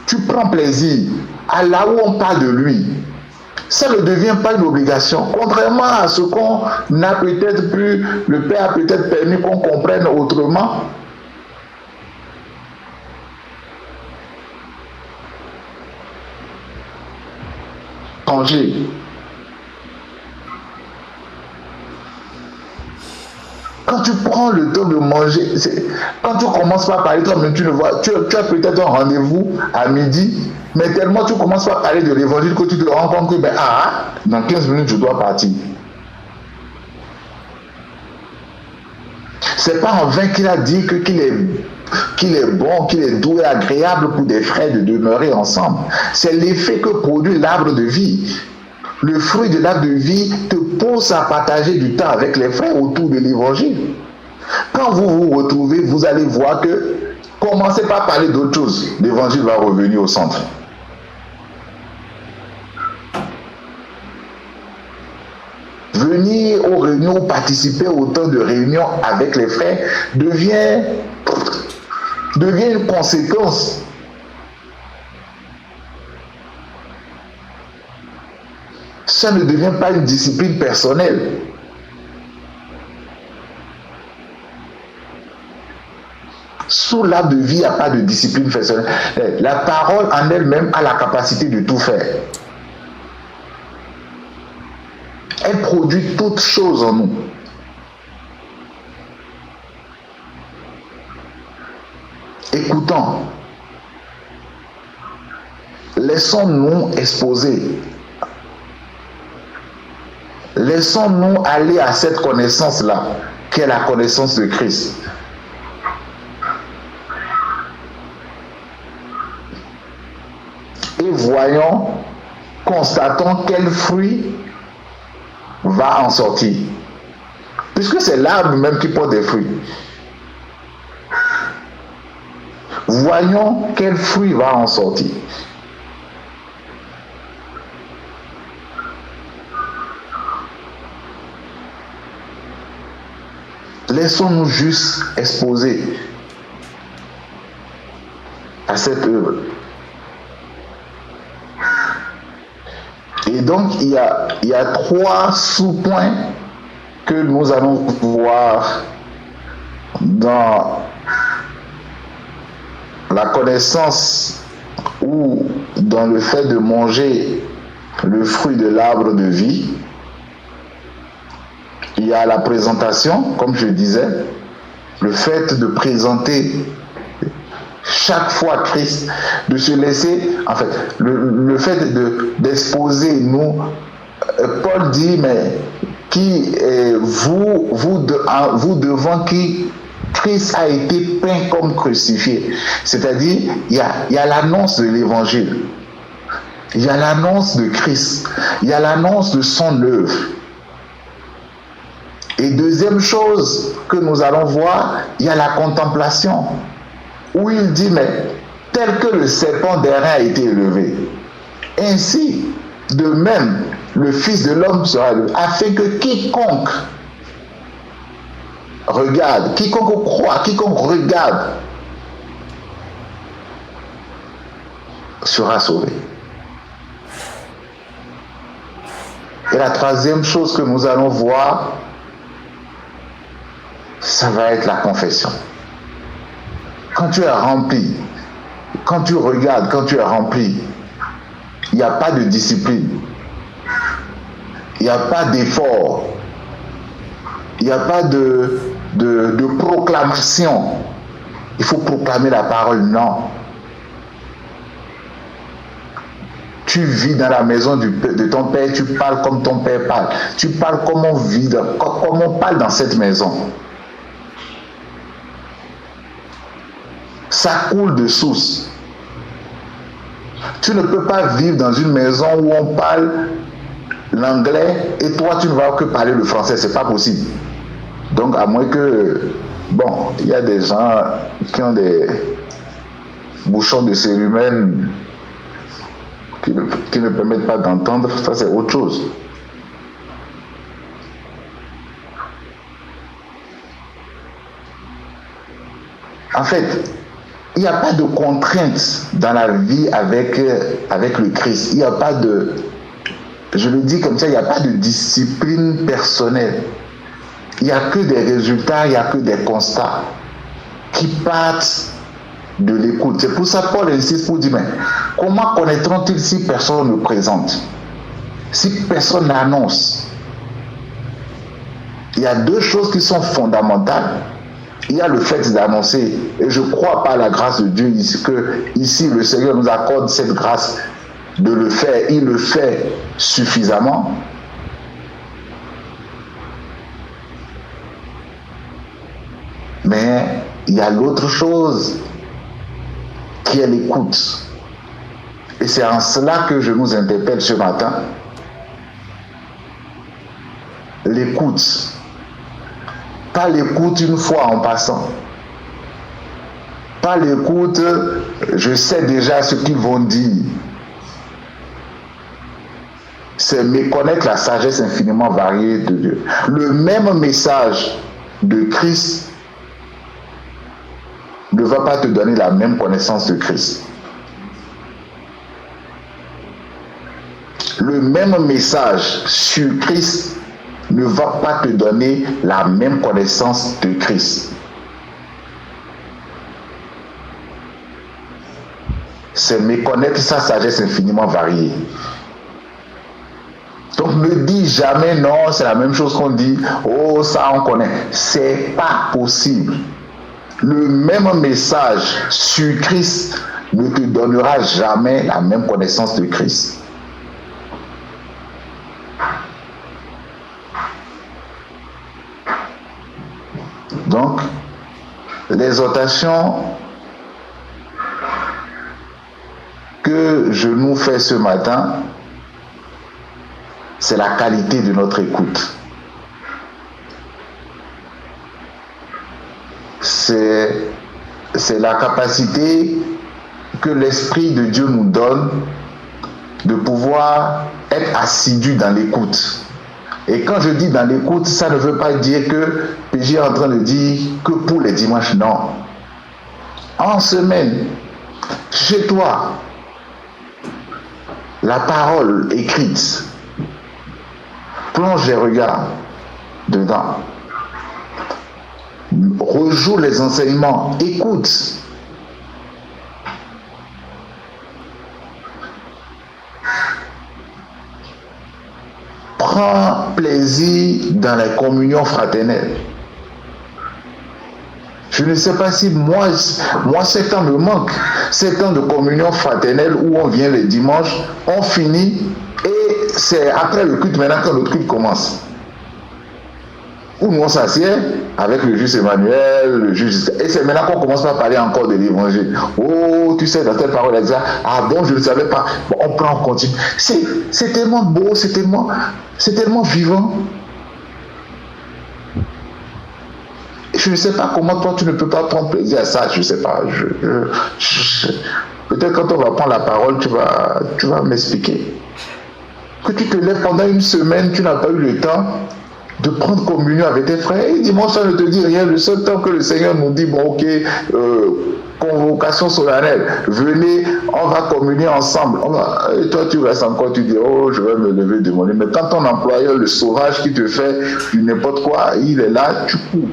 tu prends plaisir à là où on parle de lui. Ça ne devient pas une obligation. Contrairement à ce qu'on a peut-être pu, le Père a peut-être permis qu'on comprenne autrement. Manger. Quand tu prends le temps de manger, quand tu commences par parler, toi-même tu le vois, tu as peut-être un rendez-vous à midi, mais tellement tu commences par parler de l'évangile que tu te rends compte que dans 15 minutes je dois partir. C'est pas en vain qu'il a dit qu'il est bon, qu'il est doux et agréable pour des frères de demeurer ensemble. C'est l'effet que produit l'arbre de vie. Le fruit de l'arbre de vie te pousse à partager du temps avec les frères autour de l'évangile. Quand vous vous retrouvez, vous allez voir que commencez par parler d'autre chose. L'évangile va revenir au centre. Venir aux réunions, participer au temps de réunion avec les frères devient une conséquence. Ça ne devient pas une discipline personnelle. sous l'arbre de vie, il n'y a pas de discipline personnelle. La parole en elle-même a la capacité de tout faire. Elle produit toutes choses en nous. Écoutons. Laissons-nous exposer. Laissons-nous aller à cette connaissance-là, qui est la connaissance de Christ. Et voyons, constatons quel fruit va en sortir. Puisque c'est l'arbre même qui porte des fruits. Voyons quel fruit va en sortir. Laissons-nous juste exposer à cette œuvre. Et donc, il y a 3 sous-points que nous allons voir dans la connaissance ou dans le fait de manger le fruit de l'arbre de vie. Il y a la présentation, comme je disais, le fait de présenter chaque fois Christ, de se laisser, en fait, le fait d'exposer nous, Paul dit, mais qui vous devant qui Christ a été peint comme crucifié. C'est-à-dire, il y a l'annonce de l'évangile, il y a l'annonce de Christ, il y a l'annonce de son œuvre. Et deuxième chose que nous allons voir, il y a la contemplation, où il dit, mais tel que le serpent d'airain a été élevé, ainsi, de même, le Fils de l'homme sera élevé, afin que quiconque regarde, quiconque croit, quiconque regarde, sera sauvé. Et la troisième chose que nous allons voir, ça va être la confession. Quand tu es rempli, quand tu regardes, quand tu es rempli, il n'y a pas de discipline, il n'y a pas d'effort, il n'y a pas de proclamation. Il faut proclamer la parole, non. Tu vis dans la maison de ton père, tu parles comme ton père parle. Tu parles comme on vit, comme on parle dans cette maison. Ça coule de source. Tu ne peux pas vivre dans une maison où on parle l'anglais et toi tu ne vas que parler le français, c'est pas possible. Donc à moins que, bon, il y a des gens qui ont des bouchons de cérumen qui ne permettent pas d'entendre, ça c'est autre chose. En fait, il n'y a pas de contrainte dans la vie avec le Christ. Il n'y a pas de, je le dis comme ça, il n'y a pas de discipline personnelle. Il n'y a que des résultats, il n'y a que des constats qui partent de l'écoute. C'est pour ça que Paul insiste pour dire, mais comment connaîtront-ils si personne ne présente, si personne n'annonce? Il y a 2 choses qui sont fondamentales. Il y a le fait d'annoncer, et je crois par la grâce de Dieu que ici le Seigneur nous accorde cette grâce de le faire. Il le fait suffisamment. Mais il y a l'autre chose qui est l'écoute. Et c'est en cela que je nous interpelle ce matin. L'écoute. Pas l'écoute une fois en passant. Pas l'écoute, je sais déjà ce qu'ils vont dire. C'est méconnaître la sagesse infiniment variée de Dieu. Le même message de Christ ne va pas te donner la même connaissance de Christ. Le même message sur Christ ne va pas te donner la même connaissance de Christ. c'est méconnaître sa sagesse infiniment variée. Donc ne dis jamais non, c'est la même chose qu'on dit, oh ça on connaît. C'est pas possible. Le même message sur Christ ne te donnera jamais la même connaissance de Christ. Donc, l'exhortation que je nous fais ce matin, c'est la qualité de notre écoute. C'est la capacité que l'Esprit de Dieu nous donne de pouvoir être assidu dans l'écoute. Et quand je dis dans l'écoute, ça ne veut pas dire que PJ est en train de dire que pour les dimanches, non. En semaine, chez toi, la parole écrite, plonge les regards dedans. Rejoue les enseignements, écoute. Prends plaisir dans la communion fraternelle. Je ne sais pas si moi ce temps me manque. Ce temps de communion fraternelle où on vient le dimanche, on finit et c'est après le culte maintenant que le culte commence. Où nous on s'assied avec le juge Emmanuel, le juge, et c'est maintenant qu'on commence à parler encore de l'évangile. Oh, tu sais, dans telle parole exacte, ah bon, je ne savais pas. Bon, on prend, on continue. C'est tellement beau, c'est tellement vivant. Je ne sais pas comment toi tu ne peux pas prendre plaisir à ça, je ne sais pas. Peut-être quand on va prendre la parole, tu vas m'expliquer. Que tu te lèves pendant une semaine, tu n'as pas eu le temps de prendre communion avec tes frères. Et dimanche, ça ne te dit rien. Le seul temps que le Seigneur nous dit, bon ok, convocation solennelle, venez, on va communier ensemble. Et toi, tu restes encore, tu dis, oh, je vais me lever de mon lit. Mais quand ton employeur, le sauvage qui te fait du n'importe quoi, il est là, tu cours.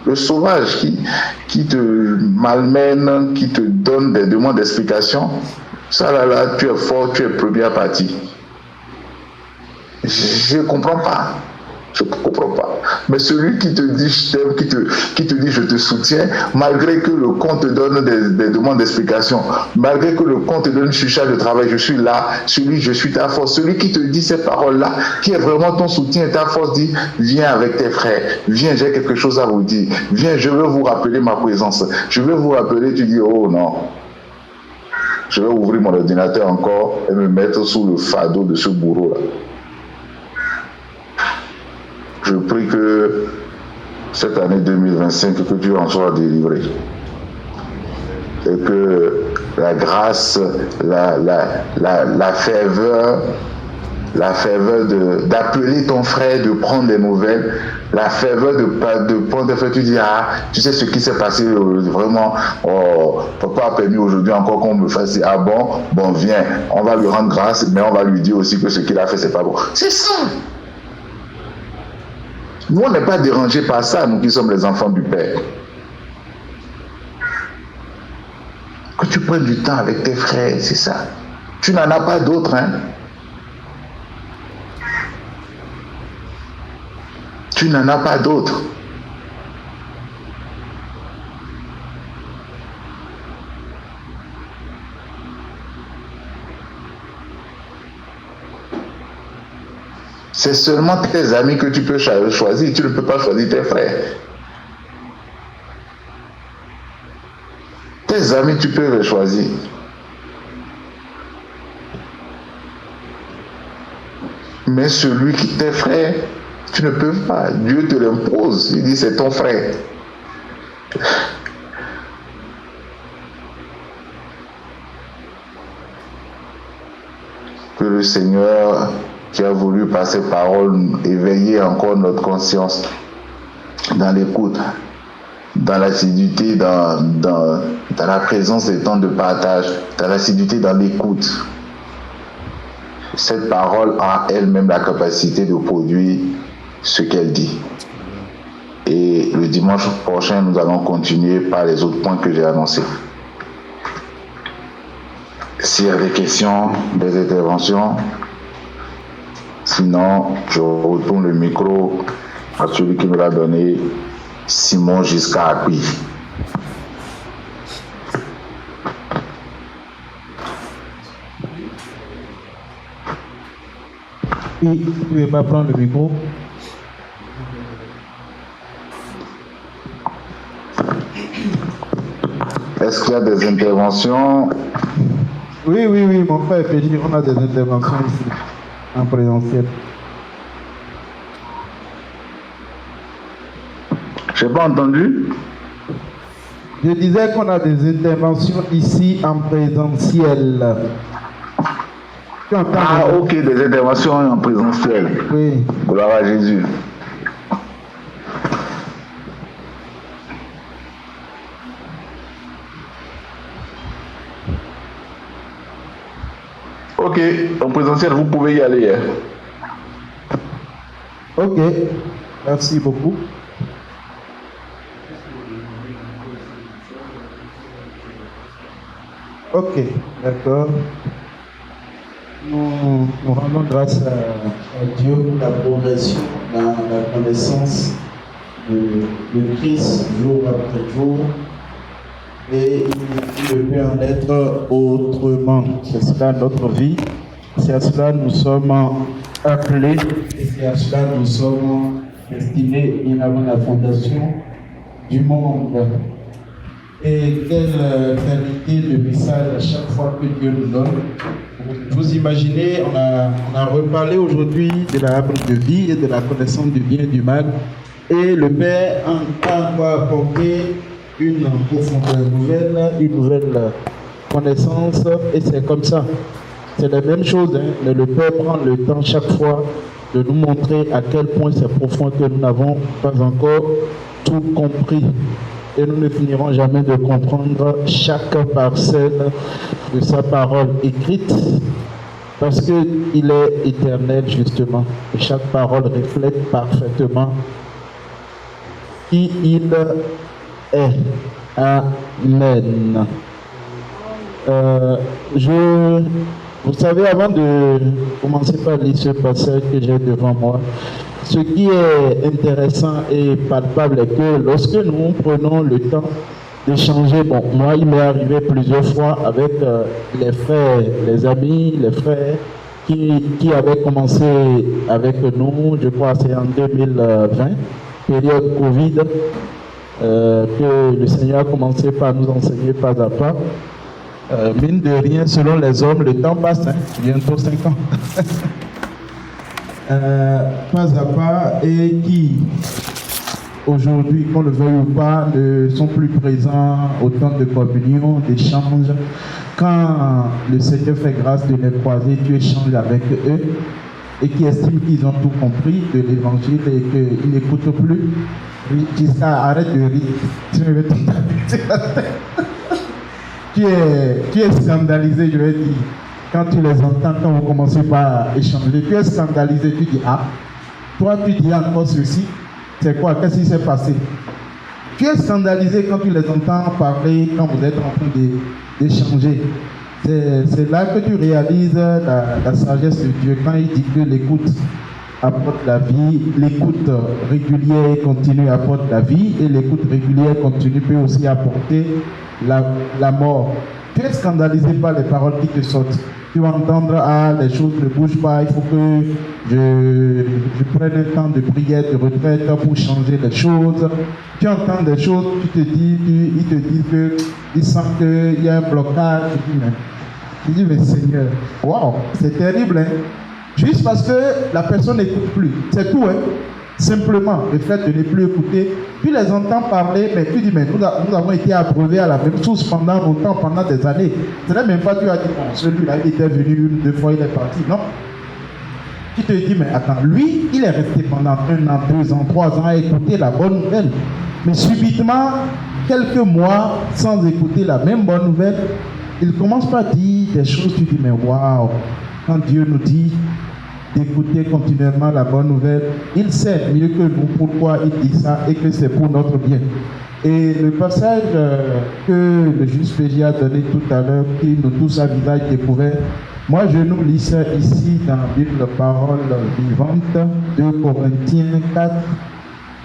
Le sauvage qui te malmène, qui te donne des demandes d'explication, ça là, tu es fort, tu es première partie. Je ne comprends pas. Je ne comprends pas. Mais celui qui te dit je t'aime, qui te dit je te soutiens, malgré que le compte te donne des demandes d'explication, malgré que le compte te donne une chucha de travail, je suis là, je suis ta force. Celui qui te dit ces paroles-là, qui est vraiment ton soutien et ta force, dit viens avec tes frères, viens, j'ai quelque chose à vous dire, viens, je veux vous rappeler ma présence, je veux vous rappeler, tu dis oh non. Je vais ouvrir mon ordinateur encore et me mettre sous le fardeau de ce bourreau-là. Je prie que cette année 2025, que tu en sois délivré. Et que la grâce, la faveur d'appeler ton frère, de prendre des nouvelles, la faveur de prendre des frères, tu dis, ah, tu sais ce qui s'est passé, vraiment, oh, papa a permis aujourd'hui encore qu'on me fasse, ah bon, viens, on va lui rendre grâce, mais on va lui dire aussi que ce qu'il a fait, c'est pas bon. C'est ça. Nous, on n'est pas dérangés par ça, nous qui sommes les enfants du Père. Que tu prennes du temps avec tes frères, c'est ça. Tu n'en as pas d'autres, hein. Tu n'en as pas d'autres. C'est seulement tes amis que tu peux choisir. Tu ne peux pas choisir tes frères. Tes amis, tu peux les choisir. Mais celui qui t'est frère, tu ne peux pas. Dieu te l'impose. Il dit c'est ton frère. Que le Seigneur qui a voulu par ses paroles éveiller encore notre conscience dans l'écoute, dans l'assiduité, dans la présence des temps de partage, dans l'assiduité dans l'écoute. Cette parole a elle-même la capacité de produire ce qu'elle dit. Et le dimanche prochain, nous allons continuer par les autres points que j'ai annoncés. s'il y a des questions, des interventions. Sinon, je retourne le micro à celui qui me l'a donné, Simon Giscard-Acquis. Oui, vous ne pouvez pas prendre le micro. Est-ce qu'il y a des interventions? Oui, mon frère Félix, on a des interventions ici, en présentiel. Je n'ai pas entendu. Je disais qu'on a des interventions ici en présentiel. Ah, ok, des interventions en présentiel. Oui. Gloire à Jésus. Ok, en présentiel, vous pouvez y aller. Ok, merci beaucoup. Ok, d'accord. Nous rendons grâce à Dieu pour la progression dans la connaissance de Christ jour après jour. Et il ne peut en être autrement. C'est cela notre vie. C'est à cela nous sommes appelés. Et c'est à cela nous sommes destinés bien avant la fondation du monde. Et quelle qualité de message à chaque fois que Dieu nous donne. Vous imaginez, on a reparlé aujourd'hui de l'arbre de vie et de la connaissance du bien et du mal. Et le Père a encore apporté une profondeur nouvelle, une nouvelle connaissance. Et c'est comme ça. C'est la même chose, hein, mais le Père prend le temps chaque fois de nous montrer à quel point c'est profond que nous n'avons pas encore tout compris. Et nous ne finirons jamais de comprendre chaque parcelle de sa parole écrite, parce qu'il est éternel justement. Et chaque parole reflète parfaitement qui il est. Amen. Vous savez, avant de commencer par lire ce passage que j'ai devant moi, ce qui est intéressant et palpable est que lorsque nous prenons le temps d'échanger, bon, moi il m'est arrivé plusieurs fois avec les frères, les amis, les frères qui avaient commencé avec nous, je crois c'est en 2020, période Covid, que le Seigneur a commencé par nous enseigner pas à pas. Mine de rien, selon les hommes, le temps passe, hein, bientôt 5 ans. Pas à pas, et qui, aujourd'hui, qu'on le veuille ou pas, ne sont plus présents au temps de communion, d'échange. Quand le Seigneur fait grâce de les croiser, tu échanges avec eux, et qui estiment qu'ils ont tout compris de l'évangile et qu'ils n'écoutent plus. Tu dis ça, arrête de rire. Tu me veux tout tu es scandalisé, je vais dire. Quand tu les entends, quand vous commencez par échanger, tu es scandalisé, tu dis, ah, toi tu dis encore ceci, c'est quoi, qu'est-ce qui s'est passé? Tu es scandalisé quand tu les entends parler, quand vous êtes en train d'échanger. C'est là que tu réalises la sagesse de Dieu, quand il dit que l'écoute apporte la vie, l'écoute régulière et continue apporte la vie, et l'écoute régulière et continue peut aussi apporter la mort. Tu es scandalisé par les paroles qui te sortent. Tu vas entendre, ah, les choses ne bougent pas, il faut que je prenne un temps de prière, de retraite pour changer les choses. Tu entends des choses, il te dit qu'il sent qu'il y a un blocage. Tu dis, mais Seigneur, waouh, c'est terrible, hein? Juste parce que la personne n'écoute plus. C'est tout, hein? Simplement, le fait de ne plus écouter, tu les entends parler, mais tu dis, mais nous avons été abreuvés à la même source pendant longtemps, pendant des années. Ce n'est même pas, tu as dit, bon, celui-là, il était venu une, deux fois, il est parti. Non. Tu te dis, mais attends, lui, il est resté pendant 1 an, 2 ans, 3 ans à écouter la bonne nouvelle. Mais subitement, quelques mois, sans écouter la même bonne nouvelle, il commence par dire des choses, tu dis, mais waouh, quand Dieu nous dit d'écouter continuellement la bonne nouvelle, il sait mieux que nous pourquoi il dit ça et que c'est pour notre bien. Et le passage que le juge PJ a donné tout à l'heure, qui nous tous à visage découvert, moi je nous lis ça ici dans la Bible Parole vivante, 2 Corinthiens 4,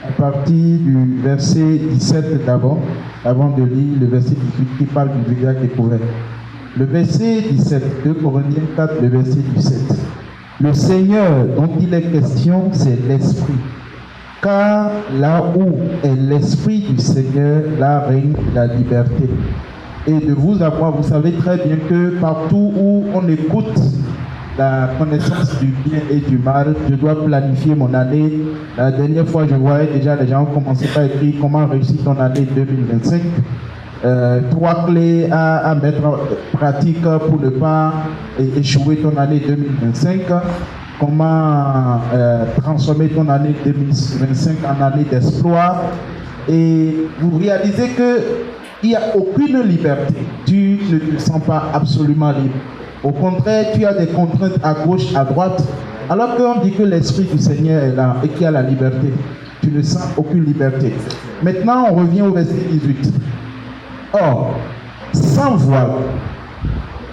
à partir du verset 17 d'abord, avant de lire le verset 18 qui parle du visage découvert. Le verset 17, 2 Corinthiens 4, le verset 17. Le Seigneur dont il est question, c'est l'Esprit. Car là où est l'Esprit du Seigneur, là règne la liberté. Et de vous à moi, vous savez très bien que partout où on écoute la connaissance du bien et du mal, je dois planifier mon année. La dernière fois, je voyais déjà les gens ont commencé par écrire comment réussir ton année 2025. 3 clés à mettre en pratique pour ne pas échouer ton année 2025. Comment transformer ton année 2025 en année d'espoir. Et vous réalisez qu'il n'y a aucune liberté. Tu ne te sens pas absolument libre. Au contraire, tu as des contraintes à gauche, à droite. Alors qu'on dit que l'Esprit du Seigneur est là et qu'il y a la liberté. Tu ne sens aucune liberté. Maintenant, on revient au verset 18. Or, sans voile,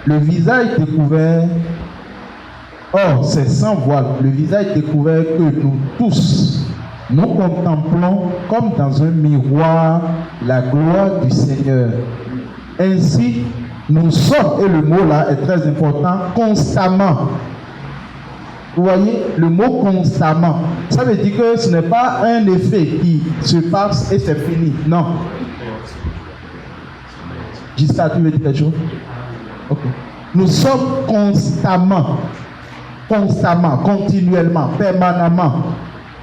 le visage découvert. Or, c'est sans voile, le visage découvert que nous tous, nous contemplons comme dans un miroir la gloire du Seigneur. Ainsi, nous sommes, et le mot là est très important, constamment. Vous voyez, le mot constamment, ça veut dire que ce n'est pas un effet qui se passe et c'est fini. Non. Gisela, tu veux dire quelque chose? Ok. Nous sommes constamment, continuellement, permanemment,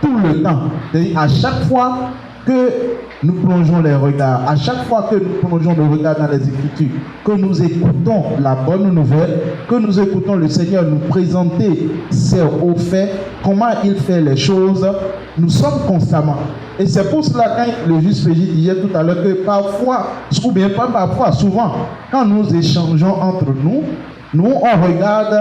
tout le temps. C'est-à-dire à chaque fois que nous plongeons les regards, à chaque fois que nous plongeons le regard dans les Écritures, que nous écoutons la bonne nouvelle, que nous écoutons le Seigneur nous présenter ses hauts faits, comment il fait les choses, nous sommes constamment. Et c'est pour cela quand le juge Fégis disait tout à l'heure que parfois, ou bien pas parfois, souvent, quand nous échangeons entre nous, on regarde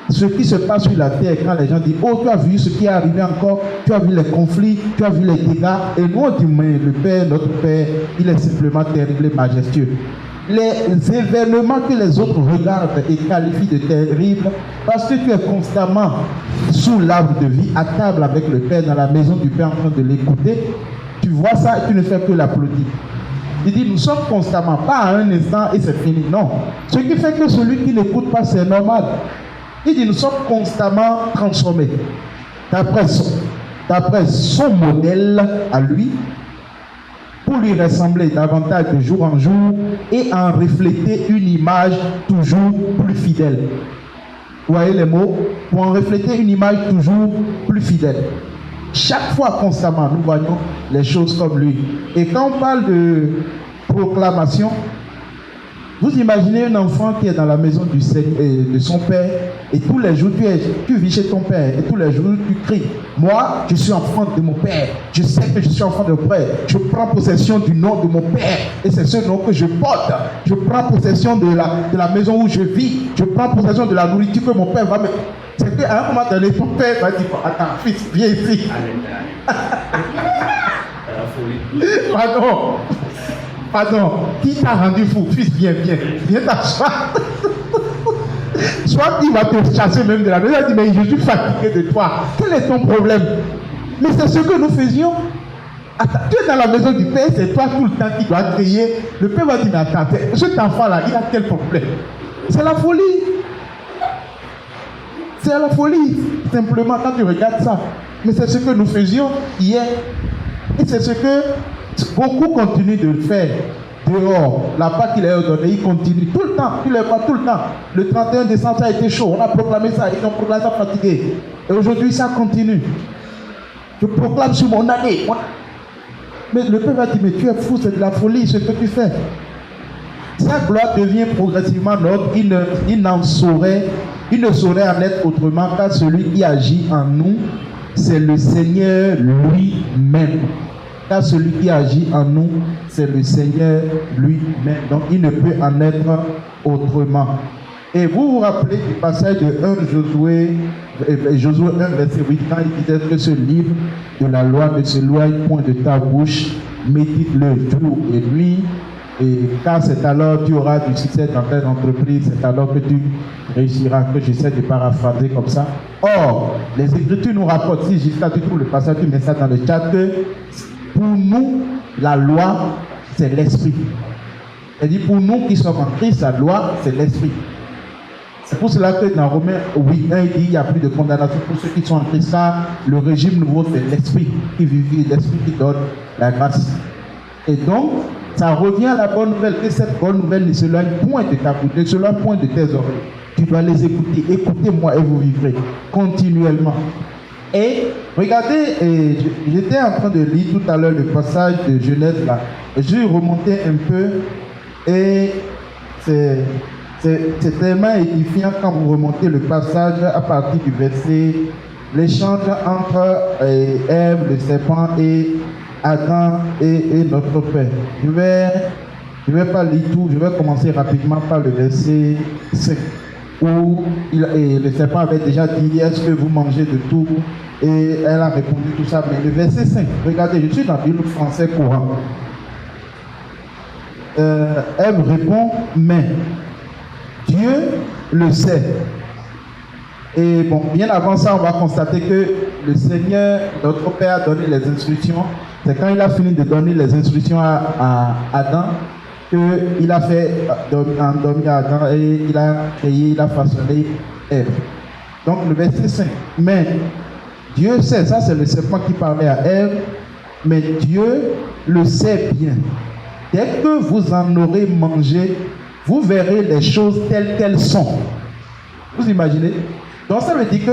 ce qui se passe sur la terre quand les gens disent « Oh, tu as vu ce qui est arrivé encore, tu as vu les conflits, tu as vu les dégâts. » Et nous on dit « Mais le Père, notre Père, il est simplement terrible et majestueux. » Les événements que les autres regardent et qualifient de terribles, parce que tu es constamment sous l'arbre de vie, à table avec le Père, dans la maison du Père en train de l'écouter, tu vois ça et tu ne fais que l'applaudir. Il dit, nous sommes constamment, pas à un instant et c'est fini. Non. Ce qui fait que celui qui n'écoute pas, c'est normal. Il dit, nous sommes constamment transformés. D'après son modèle à lui, pour lui ressembler davantage de jour en jour et en refléter une image toujours plus fidèle. Vous voyez les mots? Pour en refléter une image toujours plus fidèle. Chaque fois, constamment, nous voyons les choses comme lui. Et quand on parle de proclamation, vous imaginez un enfant qui est dans la maison de son père et tous les jours tu vis chez ton père et tous les jours tu cries « Moi, je suis enfant de mon père. Je sais que je suis enfant de mon père. Je prends possession du nom de mon père et c'est ce nom que je porte. Je prends possession de la maison où je vis. Je prends possession de la nourriture que mon père va me... » C'est qu'à un moment donné, ton père va dire « Attends, fils, viens ici. » Pardon, qui t'a rendu fou? Fils, viens t'asseoir. Soit il va te chasser même de la maison, il dit, mais je suis fatigué de toi. Quel est ton problème? Mais c'est ce que nous faisions. Attends, tu es dans la maison du Père, c'est toi tout le temps qui dois crier. Le Père va dire, mais attends, cet enfant-là, il a quel problème? C'est la folie. C'est la folie, simplement, quand tu regardes ça. Mais c'est ce que nous faisions hier. Et c'est ce que beaucoup continuent de le faire dehors. La Pâque qu'il a donné, il continue tout le temps. Tu les vois tout le temps. Le 31 décembre, ça a été chaud. On a proclamé ça. Ils ont proclamé ça fatigué. Et aujourd'hui, ça continue. Je proclame sur mon année. Mais le Père va dire, mais tu es fou, c'est de la folie ce que tu fais. Sa gloire devient progressivement notre. Il ne saurait en être autrement car celui qui agit en nous, c'est le Seigneur lui-même. Car celui qui agit en nous, c'est le Seigneur lui-même. Donc il ne peut en être autrement. Et vous vous rappelez du passage de 1 Josué 1, verset 8, quand il disait que ce livre de la loi ne s'éloigne point de ta bouche, médite-le jour et nuit, et car c'est alors que tu auras du succès dans tes entreprises, c'est alors que tu réussiras, que j'essaie de paraphraser comme ça. Or, les Écritures nous rapportent, si jusqu'à tu trouves le passage, tu mets ça dans le chat, que pour nous, la loi, c'est l'esprit. Elle dit pour nous qui sommes en Christ, la loi, c'est l'esprit. C'est pour cela que dans Romains 8.1, il dit qu'il n'y a plus de condamnation pour ceux qui sont en Christ. Ça, le régime nouveau, c'est l'esprit qui vit, l'esprit qui donne la grâce. Et donc, ça revient à la bonne nouvelle, que cette bonne nouvelle ne s'éloigne point de ta bouche, ne s'éloigne point de tes oreilles. Tu dois les écouter. Écoutez-moi et vous vivrez continuellement. Et regardez, j'étais en train de lire tout à l'heure le passage de Genèse là. Et j'ai remonté un peu et c'est tellement édifiant quand vous remontez le passage à partir du verset, l'échange entre Ève, le serpent, et Adam et notre Père. Je vais pas lire tout, je vais commencer rapidement par le verset 5, où le serpent avait déjà dit, est-ce que vous mangez de tout? Et elle a répondu tout ça. Mais le verset 5, regardez, je suis dans le Bible français courant. Elle répond, mais Dieu le sait. Et bon, bien avant ça, on va constater que le Seigneur, notre Père, a donné les instructions. C'est quand il a fini de donner les instructions à Adam qu'il a fait endormir Adam et il a créé, il a façonné Ève. Donc le verset 5. Mais Dieu sait, ça c'est le serpent qui parlait à Ève, mais Dieu le sait bien. Dès que vous en aurez mangé, vous verrez les choses telles qu'elles sont. Vous imaginez? Donc ça veut dire que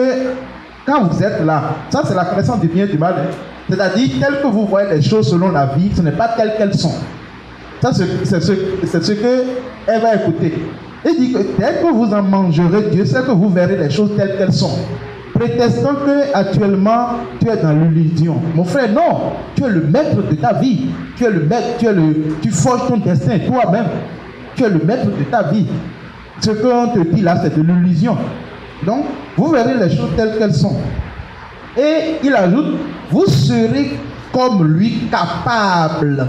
quand vous êtes là, ça c'est la connaissance du bien et du mal. Hein? C'est-à-dire, tel que vous voyez les choses selon la vie, ce n'est pas tel qu'elles sont. Ça c'est ce que elle va écouter. Il dit que dès que vous en mangerez, Dieu sait que vous verrez les choses telles qu'elles sont. Prétestant que actuellement tu es dans l'illusion. Mon frère, non, tu es le maître de ta vie. Tu es le maître, tu forges ton destin toi-même. Tu es le maître de ta vie. Ce qu'on te dit là, c'est de l'illusion. Donc, vous verrez les choses telles qu'elles sont. Et il ajoute, vous serez comme lui capable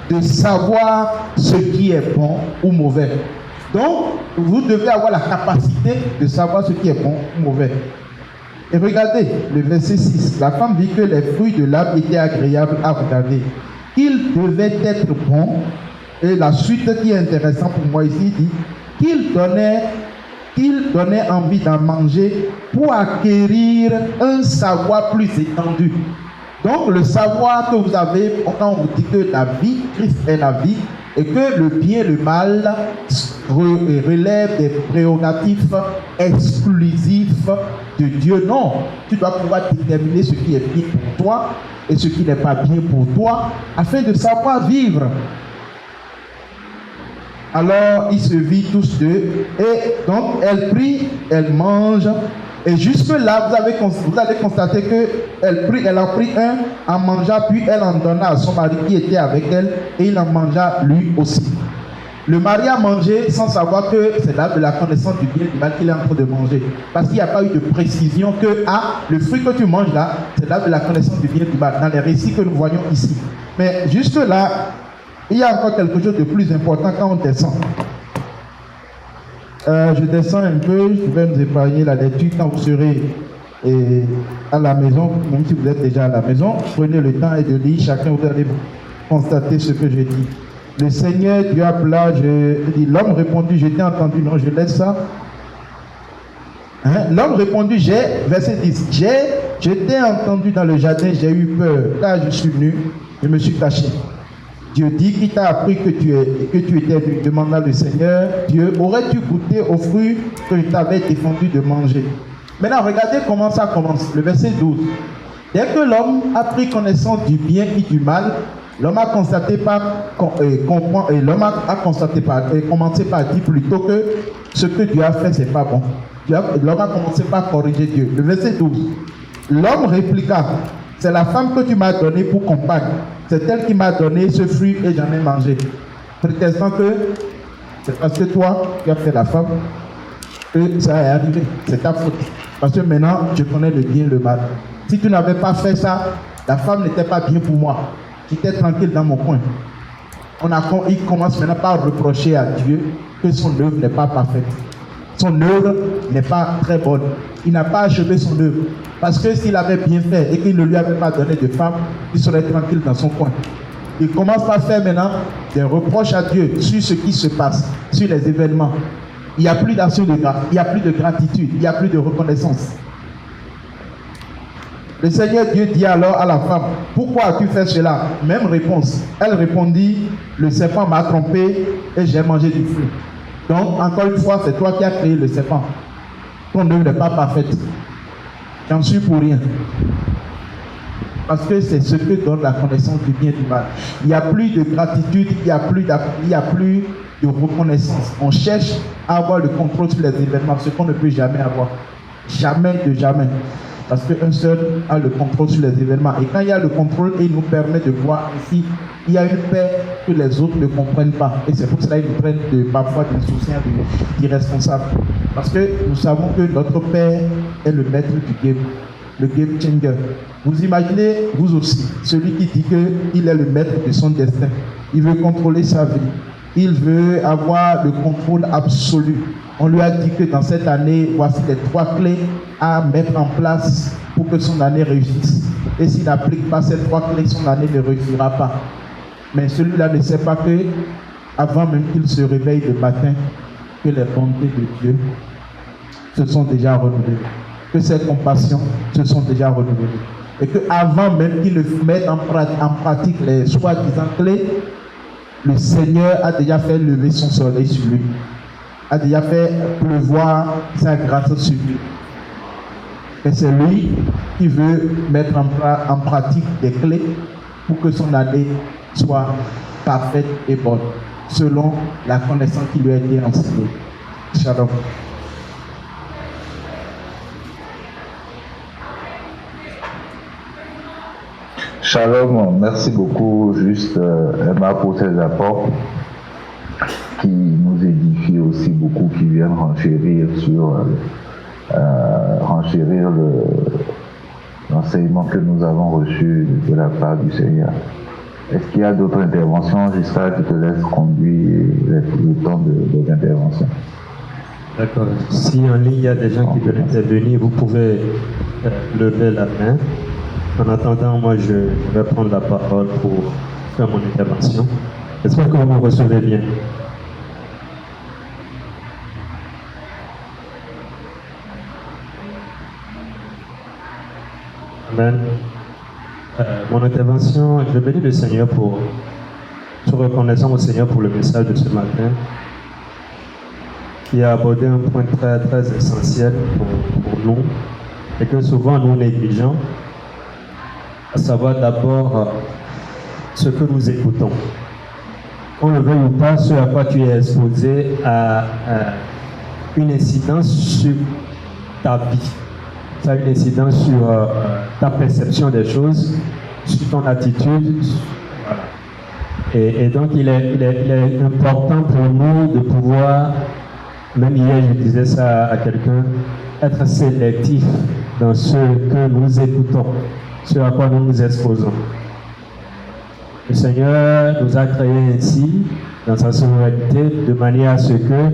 de savoir ce qui est bon ou mauvais. Donc, vous devez avoir la capacité de savoir ce qui est bon ou mauvais. Et regardez le verset 6. La femme dit que les fruits de l'arbre étaient agréables à regarder. Ils devaient être bons. Et la suite qui est intéressante pour moi ici dit qu'il donnait envie d'en manger pour acquérir un savoir plus étendu. Donc le savoir que vous avez quand on vous dit que la vie, Christ est la vie, et que le bien et le mal relèvent des prérogatives exclusives de Dieu. Non, tu dois pouvoir déterminer ce qui est bien pour toi et ce qui n'est pas bien pour toi, afin de savoir vivre. Alors, ils se vit tous deux. Et donc, elle prie, elle mange. Et jusque-là, vous allez constater qu'elle en prit un, en mangea, puis elle en donna à son mari qui était avec elle, et il en mangea lui aussi. Le mari a mangé sans savoir que c'est là de la connaissance du bien et du mal qu'il est en train de manger. Parce qu'il n'y a pas eu de précision que, le fruit que tu manges là, c'est là de la connaissance du bien et du mal, dans les récits que nous voyons ici. Mais jusque-là, il y a encore quelque chose de plus important quand on descend. Je descends un peu, je vais nous épargner la lecture quand vous serez à la maison, même si vous êtes déjà à la maison. Prenez le temps et de lire, chacun vous allez constater ce que j'ai dit. Le Seigneur Dieu appela, l'homme répondit, je t'ai entendu, non, je laisse ça. Hein? L'homme répondit, verset 10, je t'ai entendu dans le jardin, j'ai eu peur, là je suis venu, je me suis caché. Dieu dit, qui t'a appris que tu étais venu, demanda le Seigneur, Dieu, aurais-tu goûté aux fruits que je t'avais défendu de manger? Maintenant, regardez comment ça commence, le verset 12. Dès que l'homme a pris connaissance du bien et du mal, l'homme a commencé par dire plutôt que ce que Dieu a fait, c'est pas bon. L'homme a commencé par corriger Dieu. Le verset 12. L'homme répliqua, c'est la femme que tu m'as donnée pour compagne. C'est elle qui m'a donné ce fruit et j'en ai mangé. Prétextant que c'est parce que toi, tu as fait la femme, que ça est arrivé. C'est ta faute. Parce que maintenant, je connais le bien et le mal. Si tu n'avais pas fait ça, la femme n'était pas bien pour moi. j'étais tranquille dans mon coin. Il commence maintenant par reprocher à Dieu que son œuvre n'est pas parfaite. Son œuvre n'est pas très bonne. Il n'a pas achevé son œuvre. Parce que s'il avait bien fait et qu'il ne lui avait pas donné de femme, il serait tranquille dans son coin. Il commence par faire maintenant des reproches à Dieu sur ce qui se passe, sur les événements. Il n'y a plus d'action de grâce, il n'y a plus de gratitude, il n'y a plus de reconnaissance. Le Seigneur Dieu dit alors à la femme, pourquoi as-tu fait cela? Même réponse. Elle répondit, le serpent m'a trompé et j'ai mangé du fruit. Donc, encore une fois, c'est toi qui as créé le serpent. Ton œuvre n'est pas parfaite. J'en suis pour rien. Parce que c'est ce que donne la connaissance du bien et du mal. Il n'y a plus de gratitude, il n'y a plus de reconnaissance. On cherche à avoir le contrôle sur les événements, ce qu'on ne peut jamais avoir. Jamais de jamais. Parce qu'un seul a le contrôle sur les événements. Et quand il y a le contrôle, il nous permet de voir ici, il y a une paix que les autres ne comprennent pas. Et c'est pour cela qu'ils nous prennent parfois des souciens d'irresponsables. Parce que nous savons que notre Père est le maître du game, le game changer. Vous imaginez, vous aussi, celui qui dit qu'il est le maître de son destin. Il veut contrôler sa vie. Il veut avoir le contrôle absolu. On lui a dit que dans cette année, voici les 3 clés à mettre en place pour que son année réussisse. Et s'il n'applique pas ces 3 clés, son année ne réussira pas. Mais celui-là ne sait pas que, avant même qu'il se réveille le matin, que les bontés de Dieu se sont déjà renouvelées. Que ses compassions se sont déjà renouvelées. Et qu'avant même qu'il ne mette en pratique les soi-disant clés, le Seigneur a déjà fait lever son soleil sur lui. A déjà fait pleuvoir sa grâce sur lui. Et c'est lui qui veut mettre en pratique des clés pour que son année soit parfaite et bonne, selon la connaissance qui lui a été enseignée. Shalom. Shalom, merci beaucoup, juste Emma, pour ces apports qui nous édifient aussi beaucoup, qui viennent renchérir l'enseignement que nous avons reçu de la part du Seigneur. Est-ce qu'il y a d'autres interventions? Jusqu'à je te laisse conduire le temps de l'intervention. D'accord. Si en ligne il y a des gens qui veulent intervenir, vous pouvez lever la main. En attendant, moi je vais prendre la parole pour faire mon intervention. J'espère que vous me recevez bien. Amen. Mon intervention, je bénis le Seigneur pour, tout reconnaissant au Seigneur pour le message de ce matin, qui a abordé un point très, très essentiel pour nous, et que souvent nous négligeons, à savoir d'abord ce que nous écoutons. Qu'on le veuille ou pas, ce à quoi tu es exposé a une incidence sur ta vie. Ça a une incidence sur ta perception des choses, sur ton attitude. Voilà. Et donc, il est important pour nous de pouvoir, même hier, je disais ça à quelqu'un, être sélectif dans ce que nous écoutons, ce à quoi nous nous exposons. Le Seigneur nous a créés ainsi, dans sa souveraineté, de manière à ce que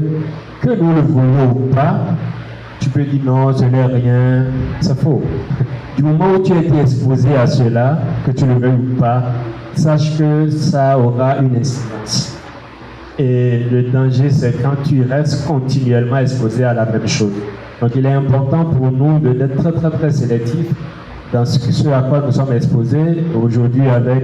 nous le voulions ou pas, tu peux dire non, ce n'est rien, c'est faux. Du moment où tu as été exposé à cela, que tu le veuilles ou pas, sache que ça aura une incidence. Et le danger, c'est quand tu restes continuellement exposé à la même chose. Donc il est important pour nous d'être très très très sélectifs dans ce à quoi nous sommes exposés. Aujourd'hui, avec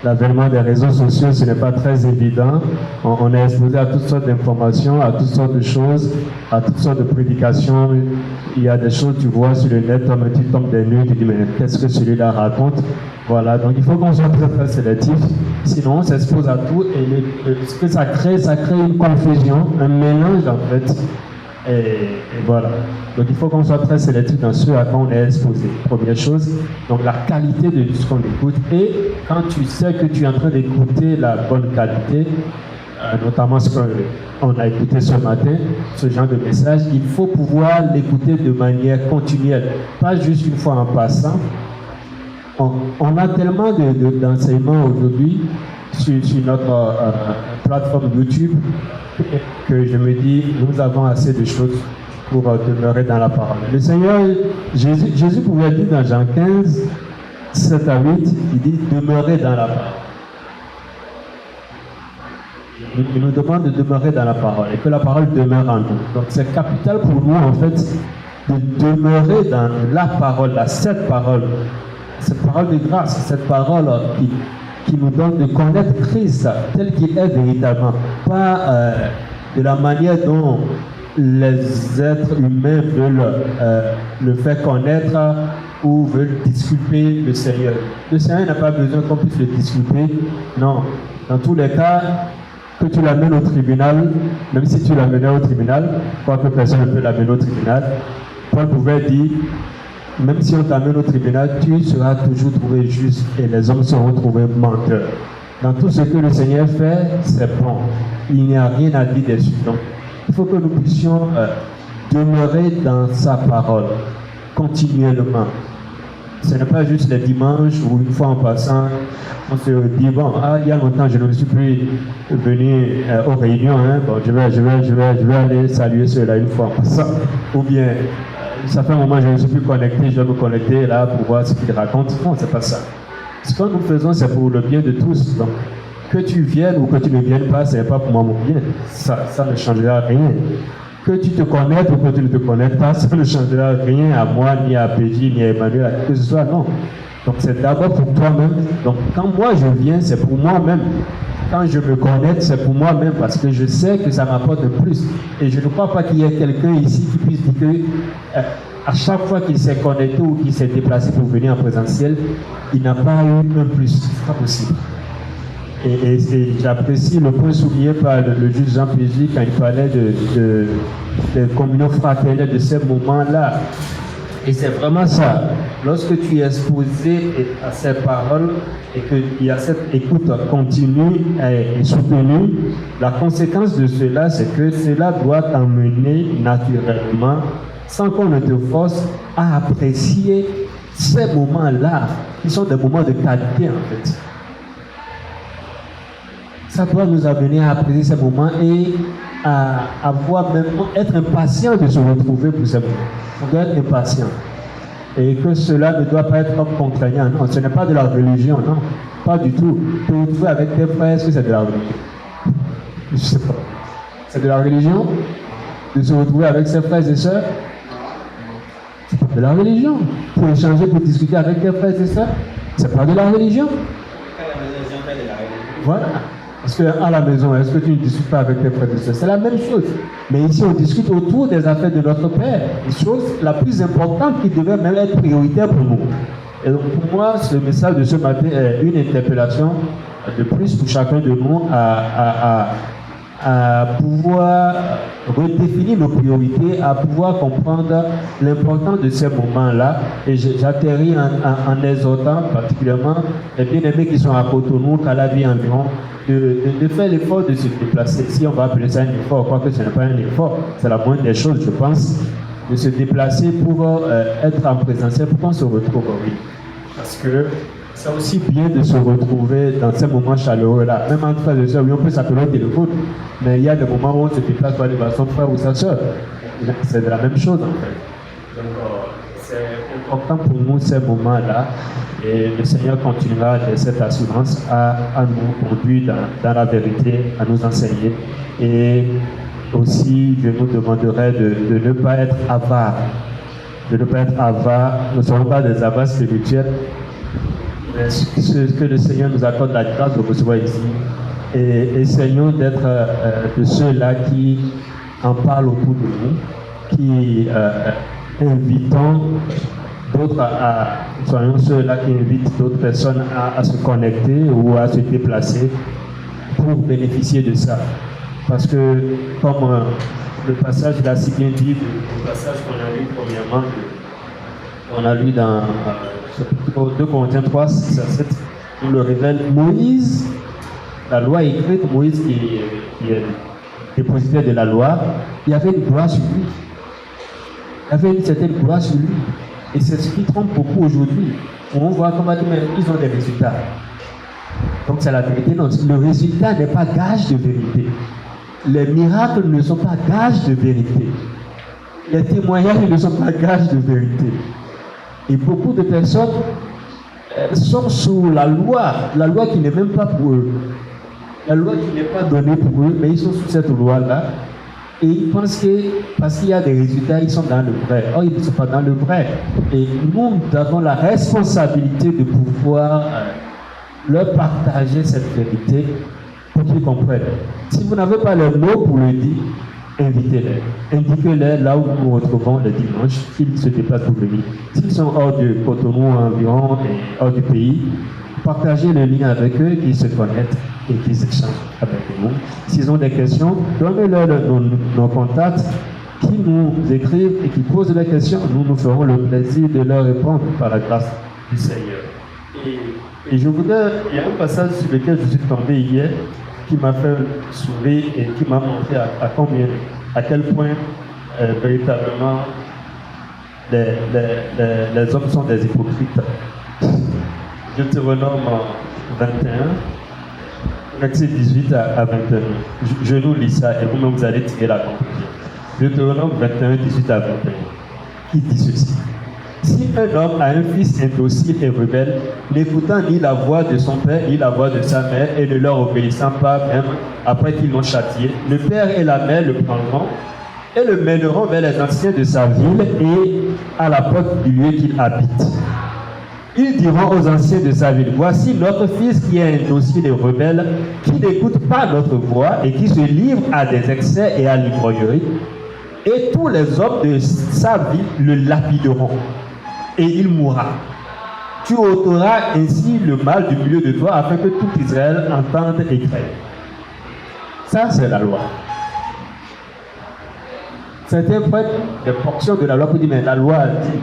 l'avènement des réseaux sociaux, ce n'est pas très évident. On est exposé à toutes sortes d'informations, à toutes sortes de choses, à toutes sortes de prédications. Il y a des choses que tu vois sur le net, tu tombes des nues, tu dis mais qu'est-ce que celui-là raconte? Voilà, donc il faut qu'on soit très très sélectif, sinon on s'expose à tout et ce que ça crée une confusion, un mélange en fait. Et voilà. Donc il faut qu'on soit très sélectif dans ce à quoi on est exposé. Première chose, donc la qualité de ce qu'on écoute. Et quand tu sais que tu es en train d'écouter la bonne qualité, notamment ce qu'on a écouté ce matin, ce genre de message, il faut pouvoir l'écouter de manière continuelle. Pas juste une fois en passant, on a tellement d'enseignements aujourd'hui sur notre plateforme YouTube que je me dis, nous avons assez de choses pour demeurer dans la parole. Le Seigneur, Jésus pouvait dire dans Jean 15, 7 à 8, il dit, demeurez dans la parole. Il nous demande de demeurer dans la parole et que la parole demeure en nous. Donc c'est capital pour nous en fait de demeurer dans la parole, cette parole de grâce, cette parole qui nous donne de connaître Christ tel qu'il est véritablement, pas de la manière dont les êtres humains veulent le faire connaître ou veulent disculper le Seigneur. Le Seigneur n'a pas besoin qu'on puisse le disculper, non. Dans tous les cas, que tu l'amènes au tribunal, même si tu l'amenais au tribunal, quoique personne ne peut l'amener au tribunal, Paul pouvait dire, même si on t'amène au tribunal, tu seras toujours trouvé juste et les hommes seront trouvés menteurs. Dans tout ce que le Seigneur fait, c'est bon. Il n'y a rien à dire dessus. Donc, il faut que nous puissions demeurer dans sa parole continuellement. Ce n'est pas juste les dimanches ou une fois en passant, on se dit, bon, il y a longtemps, je ne suis plus venu aux réunions, bon, je vais aller saluer ceux-là une fois en passant. Ou bien, ça fait un moment que je ne suis plus connecté, je vais me connecter là pour voir ce qu'ils racontent. Non, c'est pas ça. Ce que nous faisons, c'est pour le bien de tous. Donc, que tu viennes ou que tu ne viennes pas, ce n'est pas pour moi mon bien. Ça ne changera rien. Que tu te connectes ou que tu ne te connectes pas, ça ne changera rien à moi, ni à Péji, ni à Emmanuel, à qui que ce soit, non. Donc c'est d'abord pour toi-même. Donc quand moi je viens, c'est pour moi-même. Quand je me connecte, c'est pour moi-même parce que je sais que ça m'apporte plus. Et je ne crois pas qu'il y ait quelqu'un ici qui puisse dire que à chaque fois qu'il s'est connecté ou qu'il s'est déplacé pour venir en présentiel, il n'a pas eu un plus. C'est pas possible. Et j'apprécie le point souligné par le juge Jean Péji quand il parlait de communion fraternelle, de ces moments-là. Et c'est vraiment ça. Lorsque tu es exposé à ces paroles et qu'il y a cette écoute continue et soutenue, la conséquence de cela, c'est que cela doit t'emmener naturellement, sans qu'on ne te force, à apprécier ces moments-là, qui sont des moments de qualité en fait. Ça doit nous amener à apprécier ces moments et à avoir même, être impatient de se retrouver pour ces moments. On doit être impatient. Et que cela ne doit pas être comme contraignant. Non, ce n'est pas de la religion, non. Pas du tout. Te retrouver avec tes frères, est-ce que c'est de la religion? Je ne sais pas. C'est de la religion? De se retrouver avec ses frères et sœurs? C'est pas de la religion. Pour échanger, pour discuter avec tes frères et sœurs? C'est pas de la religion. Voilà. Parce qu'à la maison, est-ce que tu ne discutes pas avec tes frères et sœurs? C'est la même chose. Mais ici, on discute autour des affaires de notre Père. Une chose la plus importante qui devait même être prioritaire pour nous. Et donc, pour moi, ce message de ce matin est une interpellation de plus pour chacun de nous à pouvoir redéfinir nos priorités, à pouvoir comprendre l'importance de ces moments-là. Et j'atterris en exhortant particulièrement les bien-aimés qui sont à Cotonou, Calavi environ, de faire l'effort de se déplacer. Si on va appeler ça un effort, quoique ce n'est pas un effort, c'est la moindre des choses, je pense, de se déplacer pour être en présentiel, pour qu'on se retrouve, oui. Parce que c'est aussi bien de se retrouver dans ces moments chaleureux-là. Même entre frères et sœurs, oui, on peut s'appeler au téléphone, mais il y a des moments où on se déplace pour aller voir son frère ou sa sœur. C'est de la même chose, en fait. Donc, c'est important pour nous, ces moments-là. Et le Seigneur continuera de cette assurance à nous conduire dans la vérité, à nous enseigner. Et aussi, je nous demanderai de ne pas être avare. De ne pas être avare. Nous ne sommes pas des avares spirituels. Mais ce que le Seigneur nous accorde la grâce de recevoir ici. Et essayons d'être de ceux-là qui en parlent autour de nous, qui invitons d'autres soyons ceux-là qui invitent d'autres personnes à se connecter ou à se déplacer pour bénéficier de ça. Parce que, comme le passage l'a si bien dit, le passage qu'on a lu premièrement, on a lu dans 2 Corinthiens 3, 6 à 7, on le révèle. Moïse, la loi écrite, Moïse qui est dépositaire de la loi, il y avait une gloire sur lui. Il y avait une certaine gloire sur lui. Et c'est ce qui trompe beaucoup aujourd'hui. On voit comment ils ont des résultats. Donc c'est la vérité. Non, le résultat n'est pas gage de vérité. Les miracles ne sont pas gages de vérité. Les témoignages ne sont pas gages de vérité. Et beaucoup de personnes sont sous la loi qui n'est même pas pour eux. La loi qui n'est pas donnée pour eux, mais ils sont sous cette loi-là. Et ils pensent que parce qu'il y a des résultats, ils sont dans le vrai. Or, ils ne sont pas dans le vrai. Et nous avons la responsabilité de pouvoir leur partager cette vérité pour qu'ils comprennent. Si vous n'avez pas les mots pour le dire, invitez-les. Indiquez-les là où nous nous retrouvons le dimanche, qu'ils se déplacent pour venir. S'ils sont hors de Cotonou environ et hors du pays, partagez le lien avec eux, qu'ils se connectent et qu'ils échangent avec nous. S'ils ont des questions, donnez-leur nos contacts, qui nous écrivent et qui posent des questions. Nous ferons le plaisir de leur répondre par la grâce du Seigneur. Et je voudrais, il y a un passage sur lequel je suis tombé hier qui m'a fait sourire et qui m'a montré à quel point véritablement les hommes sont des hypocrites. Deutéronome 21, verset 18 à 21. Je nous lis ça et vous-même vous allez tirer la conclusion. Deutéronome 21, 18 à 21. Il dit ceci. Si un homme a un fils indocile et rebelle, n'écoutant ni la voix de son père ni la voix de sa mère et ne leur obéissant pas même après qu'ils l'ont châtié, le père et la mère le prendront et le mèneront vers les anciens de sa ville et à la porte du lieu qu'il habite. Ils diront aux anciens de sa ville, voici notre fils qui est indocile et rebelle, qui n'écoute pas notre voix et qui se livre à des excès et à l'ivrognerie. Et tous les hommes de sa ville le lapideront. Et il mourra. Tu ôteras ainsi le mal du milieu de toi afin que tout Israël entende et craigne. Ça, c'est la loi. Certains prennent des portions de la loi pour dire, mais la loi dit,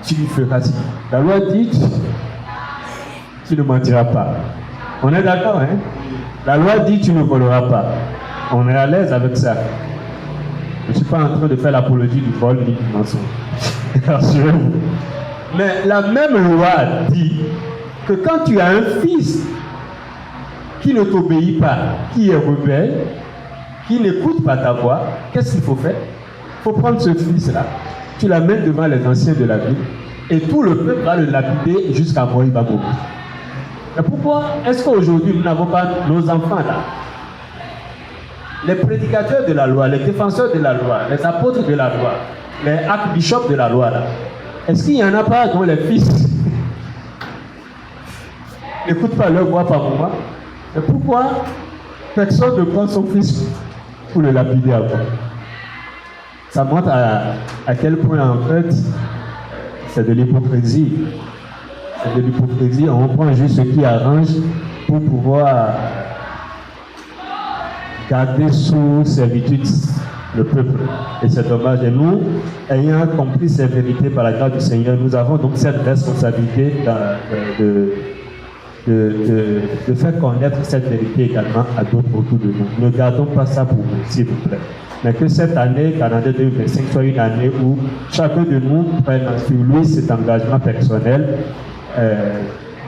tu feras ci. La loi dit, tu ne mentiras pas. On est d'accord, hein? La loi dit, tu ne voleras pas. On est à l'aise avec ça. Je ne suis pas en train de faire l'apologie du vol ni du mensonge. Rassurez-vous. Mais la même loi dit que quand tu as un fils qui ne t'obéit pas, qui est rebelle, qui n'écoute pas ta voix, qu'est-ce qu'il faut faire? Il faut prendre ce fils-là, tu l'amènes devant les anciens de la ville, et tout le peuple va le lapider jusqu'à mort, il va mourir. Mais pourquoi est-ce qu'aujourd'hui nous n'avons pas nos enfants là? Les prédicateurs de la loi, les défenseurs de la loi, les apôtres de la loi, les archbishops de la loi là, est-ce qu'il n'y en a pas dont les fils n'écoutent pas leur voix par moment? Et pourquoi personne ne prend son fils pour le lapider avant? Ça montre à quel point en fait c'est de l'hypocrisie. C'est de l'hypocrisie, on prend juste ce qui arrange pour pouvoir garder sous servitude le peuple. Et c'est dommage. Et nous, ayant compris ces vérités par la grâce du Seigneur, nous avons donc cette responsabilité de faire connaître cette vérité également à d'autres autour de nous. Ne gardons pas ça pour nous, s'il vous plaît. Mais que cette année, calendrier 2025, soit une année où chacun de nous prenne sur lui cet engagement personnel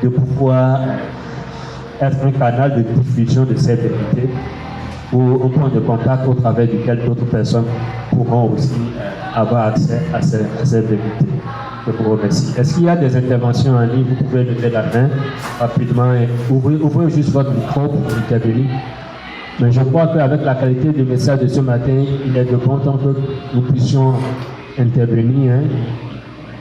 de pouvoir être un canal de diffusion de cette vérité ou un point de contact au travers duquel d'autres personnes pourront aussi avoir accès à cette vérité. Je vous remercie. Est-ce qu'il y a des interventions en ligne? Vous pouvez lever la main rapidement et ouvrez juste votre micro pour intervenir. Mais je crois qu'avec la qualité du message de ce matin, il est de bon temps que nous puissions intervenir. Hein.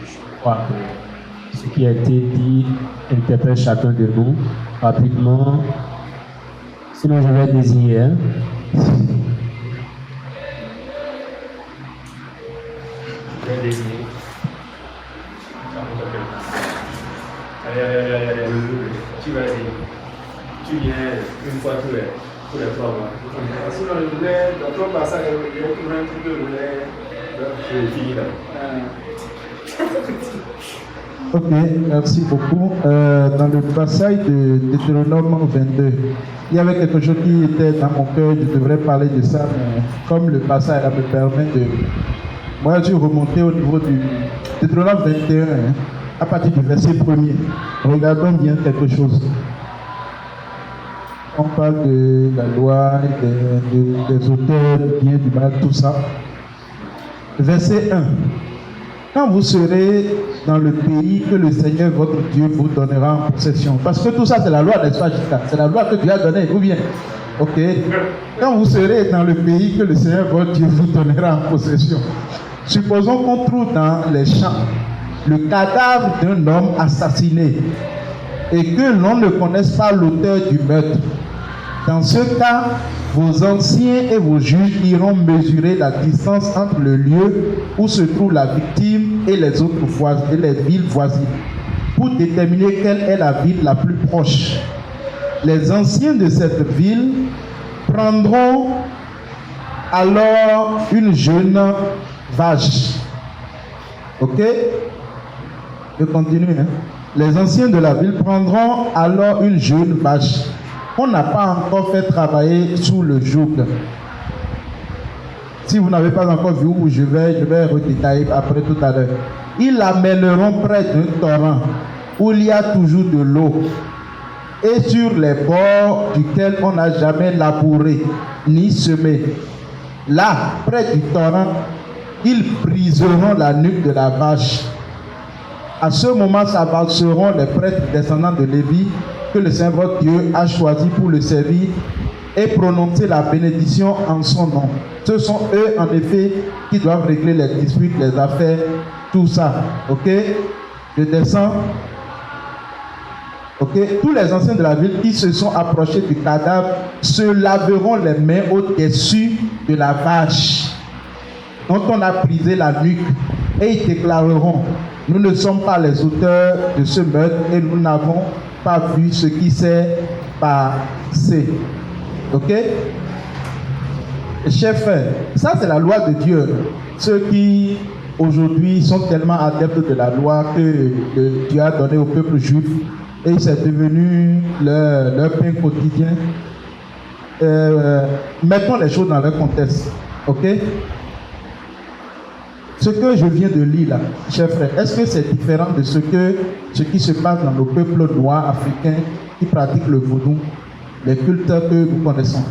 Je crois que ce qui a été dit interpelle chacun de nous rapidement. Sinon, je vais désigner. Hein. Je vais désigner. Allez, tu vas dire. Tu viens une fois tous les 3 mois. Sinon, je voulais, dans ton passage, je vais trouver un truc que je voulais finir là. Ok, merci beaucoup. Dans le passage de Deutéronome 22, il y avait quelque chose qui était dans mon cœur, je devrais parler de ça, mais comme le passage me permet de... Moi, je suis remonté au niveau du Deutéronome 21, à partir du verset 1er. Regardons bien quelque chose. On parle de la loi, des auteurs, du bien, du mal, tout ça. Verset 1. Quand vous serez dans le pays que le Seigneur votre Dieu vous donnera en possession. Parce que tout ça, c'est la loi, n'est-ce pas, Jika? C'est la loi que Dieu a donnée, ou bien? Ok. Quand vous serez dans le pays que le Seigneur votre Dieu vous donnera en possession. Supposons qu'on trouve dans les champs le cadavre d'un homme assassiné et que l'on ne connaisse pas l'auteur du meurtre. Dans ce cas, vos anciens et vos juges iront mesurer la distance entre le lieu où se trouve la victime et les autres les villes voisines pour déterminer quelle est la ville la plus proche. Les anciens de cette ville prendront alors une jeune vache. Ok? Je continue. Les anciens de la ville prendront alors une jeune vache qu'on n'a pas encore fait travailler sous le joug. Si vous n'avez pas encore vu où je vais redétailler après tout à l'heure. Ils l'amèneront près d'un torrent où il y a toujours de l'eau et sur les bords duquel on n'a jamais labouré ni semé. Là, près du torrent, ils briseront la nuque de la vache. À ce moment s'avanceront les prêtres descendants de Lévi que le Seigneur votre Dieu a choisi pour le servir et prononcer la bénédiction en son nom. Ce sont eux, en effet, qui doivent régler les disputes, les affaires, tout ça. Ok? Je descends. Ok? Tous les anciens de la ville qui se sont approchés du cadavre se laveront les mains au-dessus de la vache dont on a brisé la nuque et ils déclareront: nous ne sommes pas les auteurs de ce meurtre et nous n'avons pas vu ce qui s'est passé. Ok? Chers frères, ça c'est la loi de Dieu. Ceux qui aujourd'hui sont tellement adeptes de la loi que Dieu a donnée au peuple juif et c'est devenu leur pain quotidien. Mettons les choses dans leur contexte. Ok? Ce que je viens de lire là, chers frères, est-ce que c'est différent de ce qui se passe dans nos peuples noirs africains qui pratiquent le vaudou, les cultes que nous connaissons?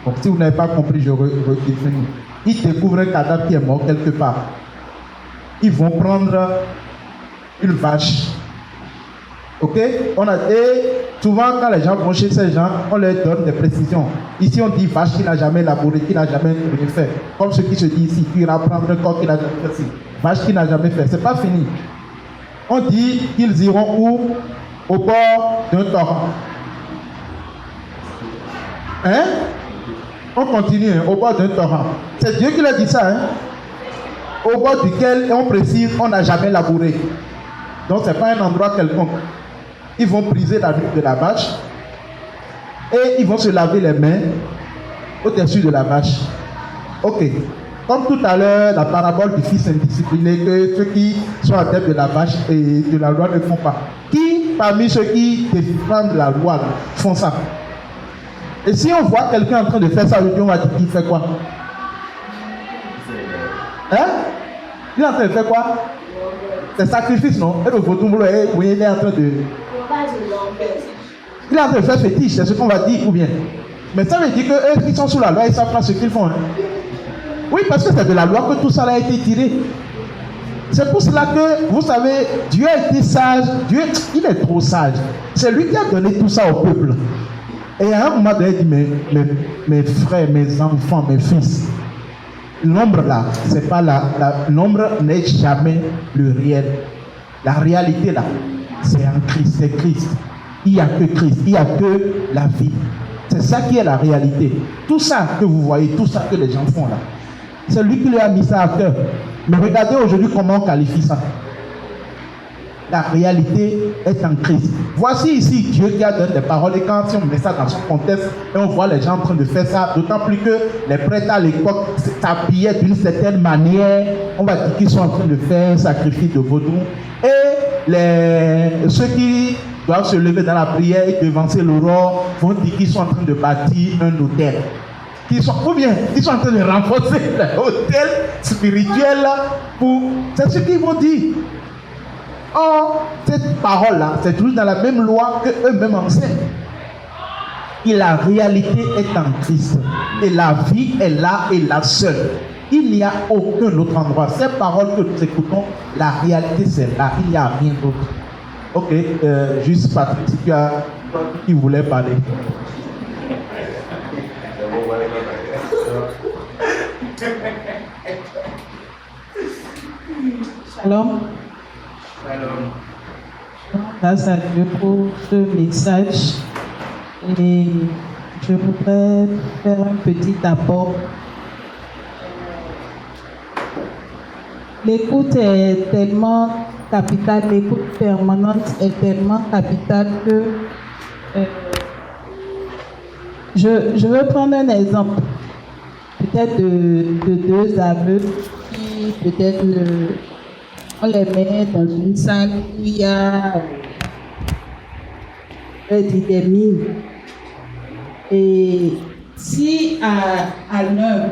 Donc si vous n'avez pas compris, je redéfinis. Ils découvrent un cadavre qui est mort quelque part. Ils vont prendre une vache. Ok? Et souvent, quand les gens vont chez ces gens, on leur donne des précisions. Ici, on dit vache qui n'a jamais labouré, qui n'a jamais rien fait. Comme ce qui se dit ici, tu iras prendre un corps qui n'a jamais fait. Vache qui n'a jamais fait. C'est pas fini. On dit qu'ils iront où? Au bord d'un torrent. Hein? On continue, au bord d'un torrent. C'est Dieu qui l'a dit ça, hein? Au bord duquel, on précise, on n'a jamais labouré. Donc, ce n'est pas un endroit quelconque. Ils vont briser la nuque de la vache et ils vont se laver les mains au-dessus de la vache. Ok. Comme tout à l'heure, la parabole du fils indiscipliné, que ceux qui sont adeptes de la vache et de la loi ne font pas. Qui, parmi ceux qui défendent la loi, font ça? Et si on voit quelqu'un en train de faire ça, on va dire qu'il fait quoi? Hein? Il est en train de faire quoi? C'est sacrifice, non? Et le vaudou, il est en train de... Il est en train de faire fétiche, c'est ce qu'on va dire, ou bien? Mais ça veut dire qu'eux qui sont sous la loi, ils ne savent pas ce qu'ils font. Hein? Oui, parce que c'est de la loi que tout ça a été tiré. C'est pour cela que, vous savez, Dieu a été sage. Dieu, il est trop sage. C'est lui qui a donné tout ça au peuple. Et à un moment donné, il dit, mes frères, mes enfants, mes fils, l'ombre là, c'est pas l'ombre n'est jamais le réel. La réalité là, c'est en Christ, c'est Christ. Il n'y a que Christ, il n'y a que la vie. C'est ça qui est la réalité. Tout ça que vous voyez, tout ça que les gens font là, c'est lui qui lui a mis ça à cœur. Mais regardez aujourd'hui comment on qualifie ça. La réalité est en Christ. Voici ici Dieu qui a donné des paroles. Et quand on met ça dans son contexte, et on voit les gens en train de faire ça, d'autant plus que les prêtres à l'époque s'habillaient d'une certaine manière. On va dire qu'ils sont en train de faire un sacrifice de vaudou. Et ceux qui doivent se lever dans la prière et devancer l'aurore vont dire qu'ils sont en train de bâtir un autel. Ils sont en train de renforcer l'hôtel spirituel pour... C'est ce qu'ils vont dire. Or, cette parole-là, c'est toujours dans la même loi qu'eux-mêmes enseignent. Et la réalité est en Christ. Et la vie est là et là seule. Il n'y a aucun autre endroit. Ces paroles que nous écoutons, la réalité c'est là. Il n'y a rien d'autre. Ok, juste Patrick, si tu as qui voulait parler. Shalom. Grâce à Dieu pour ce message. Et je voudrais faire un petit apport. L'écoute est tellement capitale, l'écoute permanente est tellement capitale que je veux prendre un exemple, peut-être de deux aveugles qui peut-être on les met dans une salle où il y a des mines. Et si à l'heure,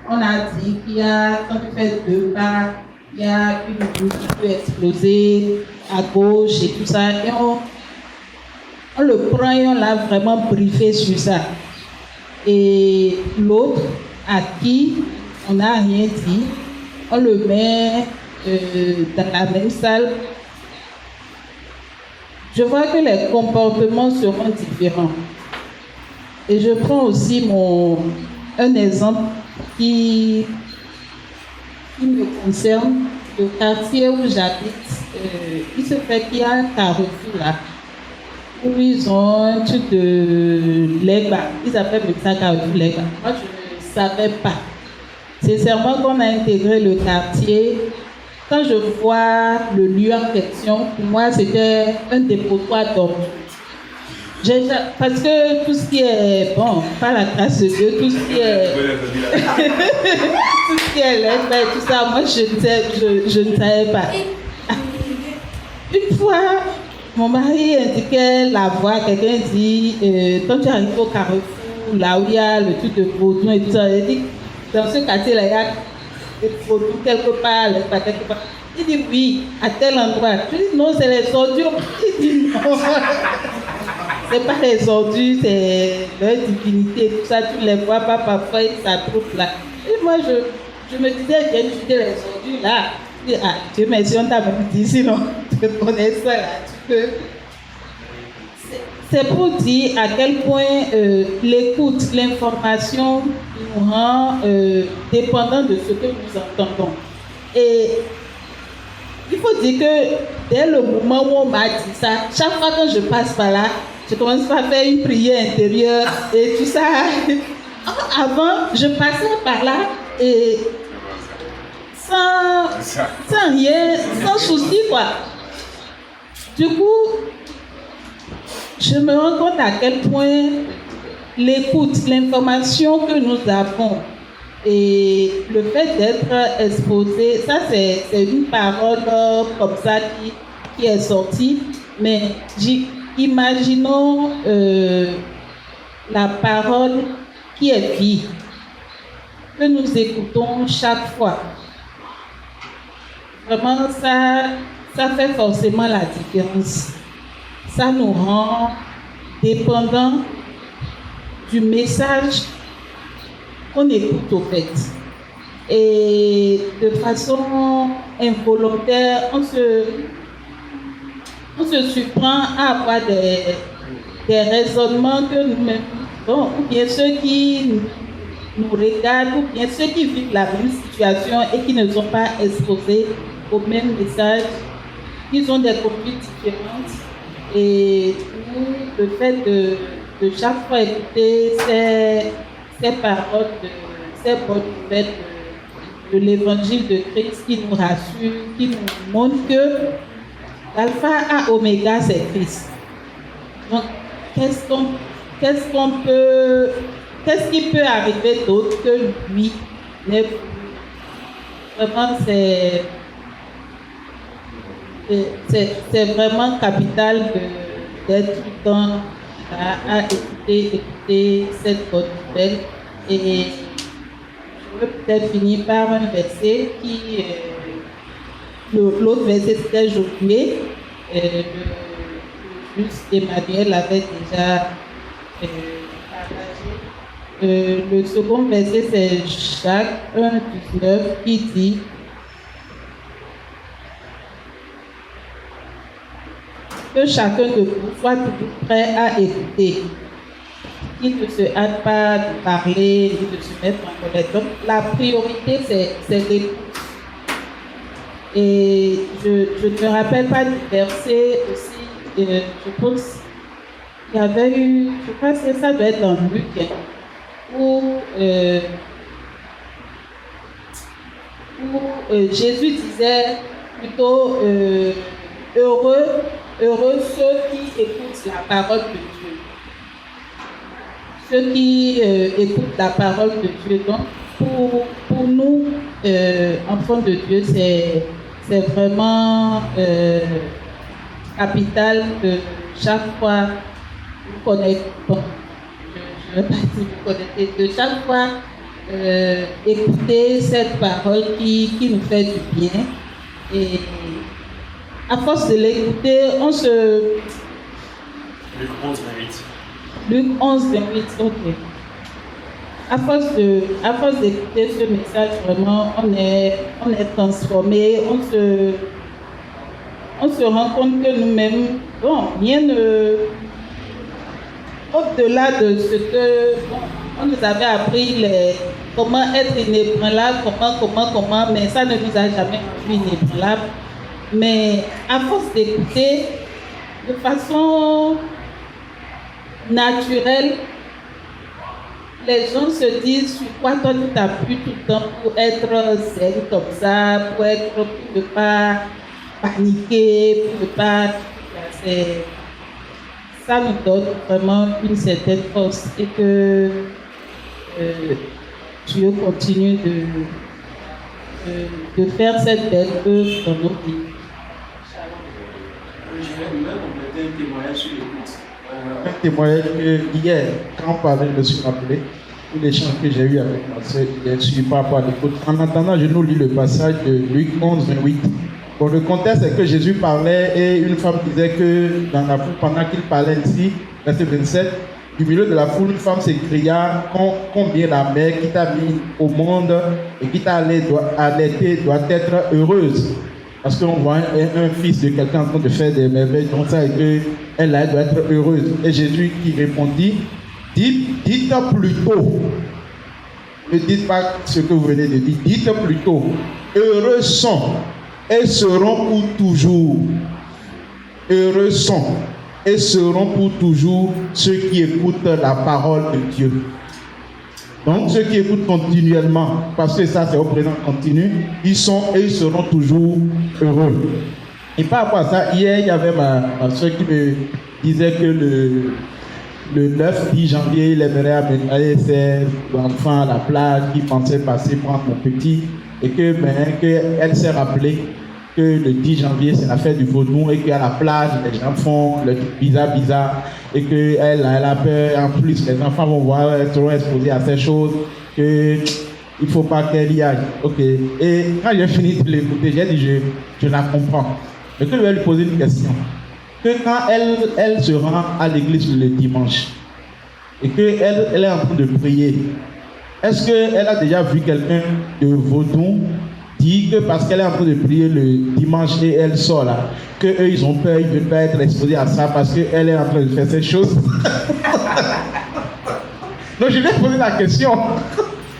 on a dit qu'il y a, quand tu fais 2 pas, il y a une boule qui peut exploser à gauche et tout ça. Et on le prend et on l'a vraiment briefé sur ça. Et l'autre, à qui on n'a rien dit, on le met dans la même salle. Je vois que les comportements seront différents. Et je prends aussi un exemple qui me concerne. Le quartier où j'habite, il se fait qu'il y a un carrefour là, où ils ont un truc de Legba. Ils appellent ça carrefour Legba. Moi, je ne savais pas. Sincèrement, quand on a intégré le quartier, quand je vois le lieu en question, pour moi, c'était un dépotoir d'ordures. Parce que tout ce qui est, bon, pas la grâce de Dieu, tout ce qui est, tout ce qui est l'aide, tout ça, moi, je ne savais pas. Une fois, mon mari indiquait la voie, quelqu'un dit, quand tu arrives au carrefour, là où il y a le truc de produits et tout ça, il dit, dans ce quartier-là, il y a des produits quelque part, quelque part. Il dit oui, à tel endroit. Je dis non, c'est les ordures. Il dit non. C'est pas les ordures, c'est leur divinité, tout ça, tu les vois pas parfois, ça trouve là. Et moi, je me disais, j'ai étudié les ordures là. Je dis, ah, Dieu merci, on t'a même dit, sinon, tu connais ça là, tu peux. C'est pour dire à quel point l'écoute, l'information nous rend dépendants de ce que nous entendons. Et il faut dire que dès le moment où on m'a dit ça, chaque fois que je passe par là, je commence par faire une prière intérieure et tout ça. Avant, je passais par là et sans rien, sans souci quoi. Du coup, je me rends compte à quel point l'écoute, l'information que nous avons et le fait d'être exposé, ça c'est une parole comme ça qui est sortie, mais imaginons la parole qui est vie, que nous écoutons chaque fois. Vraiment, ça fait forcément la différence. Ça nous rend dépendants du message qu'on écoute au fait. Et de façon involontaire, on se surprend à avoir des raisonnements que nous-mêmes, bon, ou bien ceux qui nous regardent, ou bien ceux qui vivent la même situation et qui ne sont pas exposés au même message, ils ont des conduites différentes. Et nous, le fait de chaque fois écouter ces paroles, ces bonnes nouvelles de l'évangile de Christ qui nous rassure, qui nous montre que l'alpha à oméga, c'est Christ. Donc, qu'est-ce qui peut arriver d'autre que lui n'est plus? Vraiment, c'est vraiment capital d'être dans à écouter cette bonne nouvelle. Et je vais peut-être finir par un verset qui, l'autre verset c'était Josué, le juste Emmanuel avait déjà partagé. Le second verset c'est Jacques 1,19 qui dit que chacun de vous soit toujours prêt à écouter, qu'il ne se hâte pas de parler ni de se mettre en colère. Donc la priorité c'est l'écoute. Et je ne me rappelle pas du verset aussi, je pense qu'il y avait eu, je crois que ça doit être dans Luc, où Jésus disait plutôt heureux ceux qui écoutent la parole de Dieu. Ceux qui écoutent la parole de Dieu. Donc, pour nous, enfants de Dieu, c'est vraiment capital de chaque fois vous connecter. Bon, je ne vais pas dire vous connecter, de chaque fois écouter cette parole qui nous fait du bien. Et à force de l'écouter, on se... Luc 11, 28. Luc 11, 28, ok. À force d'écouter ce message, vraiment, on est transformé, on se rend compte que nous-mêmes, bon, rien ne... Au-delà de ce que on nous avait appris, comment être inébranlable, comment, mais ça ne nous a jamais rendu inébranlable. Mais à force d'écouter de façon naturelle, les gens se disent sur quoi toi tu t'as pris tout le temps pour être zen comme ça, pour ne pas paniquer, pour ne pas... Ça nous donne vraiment une certaine force et que Dieu continue de faire cette belle œuvre dans nos vies. Je vais compléter un témoignage sur l'écoute. Un témoignage que hier, quand on parlait, je me suis rappelé tous les chants que j'ai eu avec ma soeur hier sur par rapport à l'écoute. En attendant, je nous lis le passage de Luc 11, 28. Bon, le contexte est que Jésus parlait et une femme disait que dans la foule, pendant qu'il parlait ici, verset 27, du milieu de la foule, une femme s'écria combien la mère qui t'a mis au monde et qui t'a allaité doit être heureuse. Parce qu'on voit un fils de quelqu'un en train de faire des merveilles comme ça et qu'elle doit être heureuse. Et Jésus qui répondit, dites plutôt, ne dites pas ce que vous venez de dire, dites plutôt, heureux sont et seront pour toujours. Heureux sont et seront pour toujours ceux qui écoutent la parole de Dieu. Donc ceux qui écoutent continuellement, parce que ça c'est au présent continu, ils sont et ils seront toujours heureux. Et par rapport à ça, hier il y avait ma soeur qui me disait que le 9-10 janvier, il aimerait amener ses enfants à la plage, qui pensait passer prendre mon petit, et qu'elle s'est rappelée que le 10 janvier, c'est la fête du vaudou et qu'à la plage, les gens font le truc bizarre et qu'elle a peur. En plus, les enfants vont voir, elles seront exposés à ces choses, qu'il ne faut pas qu'elle y aille. Ok. Et quand j'ai fini de l'écouter, j'ai dit, je la comprends. Mais que je vais lui poser une question. Que quand elle se rend à l'église le dimanche et qu'elle est en train de prier, est-ce qu'elle a déjà vu quelqu'un de vaudou dit que parce qu'elle est en train de prier le dimanche et elle sort là, qu'eux ils ont peur, ils ne veulent pas être exposés à ça parce qu'elle est en train de faire ces choses? Donc je lui ai posé la question.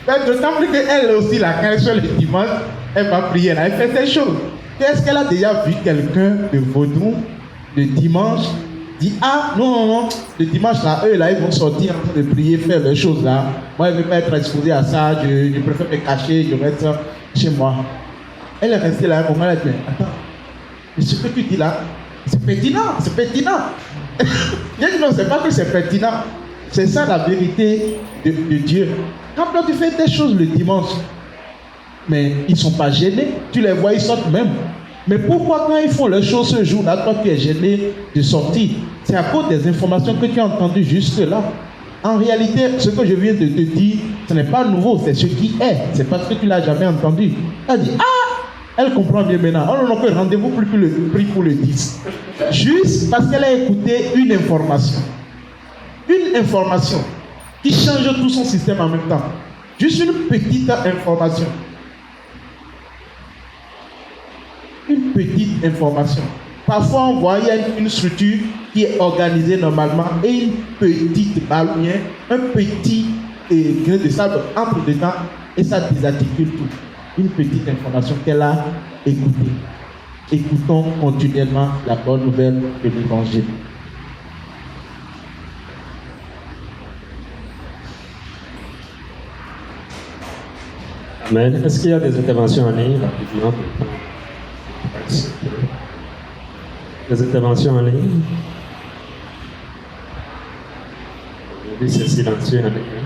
D'autant plus qu'elle aussi là, quand elle sort le dimanche, elle va prier là, elle fait ces choses. Est-ce qu'elle a déjà vu quelqu'un de vaudou le dimanche dit non, le dimanche là, eux là, ils vont sortir en train de prier, faire les choses là. Moi, je ne veux pas être exposé à ça, je préfère me cacher, je reste chez moi. Elle est restée là un moment, elle a dit, attends, ce que tu dis là, c'est pertinent. J'ai dit non, c'est pas que c'est pertinent, c'est ça la vérité de Dieu. Quand tu fais des choses le dimanche, mais ils ne sont pas gênés, tu les vois, ils sortent même. Mais pourquoi quand ils font les choses ce jour-là, toi tu es gêné de sortir? C'est à cause des informations que tu as entendues jusque-là. En réalité, ce que je viens de te dire, ce n'est pas nouveau, c'est ce qui est. C'est parce que tu ne l'as jamais entendu. Elle dit, elle comprend bien maintenant. Oh non, que rendez-vous plus que le prix pour le 10. Juste parce qu'elle a écouté une information. Une information qui change tout son système en même temps. Juste une petite information. Une petite information. Parfois, on voit qu'il y a une structure qui est organisée normalement et une petite balle, un petit grain de sable entre dedans et ça désarticule tout. Une petite information qu'elle a écoutée. Écoutons continuellement la bonne nouvelle de l'Évangile. Amen. Est-ce qu'il y a des interventions en ligne rapidement? Des interventions en ligne? Oui, c'est silencieux en ligne.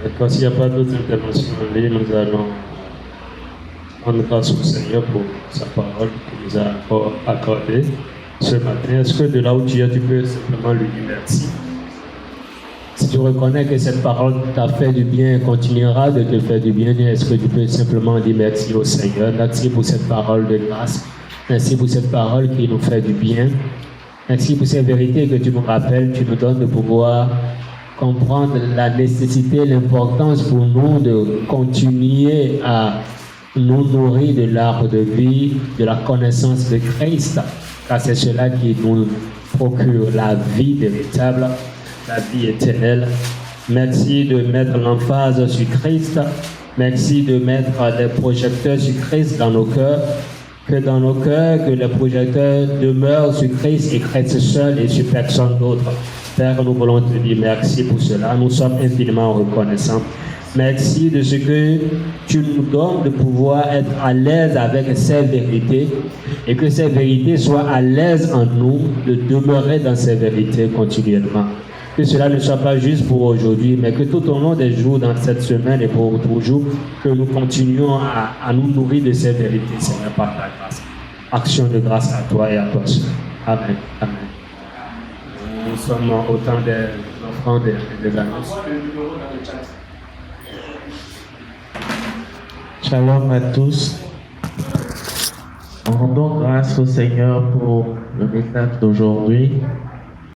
D'accord, s'il n'y a pas d'autres interventions en ligne, nous allons rendre grâce au Seigneur pour sa parole qu'il nous a encore accordée ce matin. Est-ce que de là où tu es, tu peux simplement lui dire merci? Si tu reconnais que cette parole t'a fait du bien et continuera de te faire du bien, est-ce que tu peux simplement dire merci au Seigneur? Merci pour cette parole de grâce. Merci pour cette parole qui nous fait du bien. Merci pour ces vérités que tu nous rappelles, tu nous donnes de pouvoir comprendre la nécessité, l'importance pour nous de continuer à nous nourrir de l'arbre de vie, de la connaissance de Christ, car c'est cela qui nous procure la vie véritable, la vie éternelle. Merci de mettre l'emphase sur Christ. Merci de mettre les projecteurs sur Christ dans nos cœurs. Que dans nos cœurs, que les projecteurs demeurent sur Christ et Christ seul et sur personne d'autre. Père, nous voulons te dire merci pour cela. Nous sommes infiniment reconnaissants. Merci de ce que tu nous donnes de pouvoir être à l'aise avec ces vérités et que ces vérités soient à l'aise en nous, de demeurer dans ces vérités continuellement. Que cela ne soit pas juste pour aujourd'hui, mais que tout au long des jours, dans cette semaine et pour toujours, que nous continuions à nous nourrir de ces vérités, Seigneur, par ta grâce. Action de grâce à toi et à toi seul. Amen. Amen. Nous sommes au temps des enfants des annonces. Shalom à tous. Rendons grâce au Seigneur pour le message d'aujourd'hui.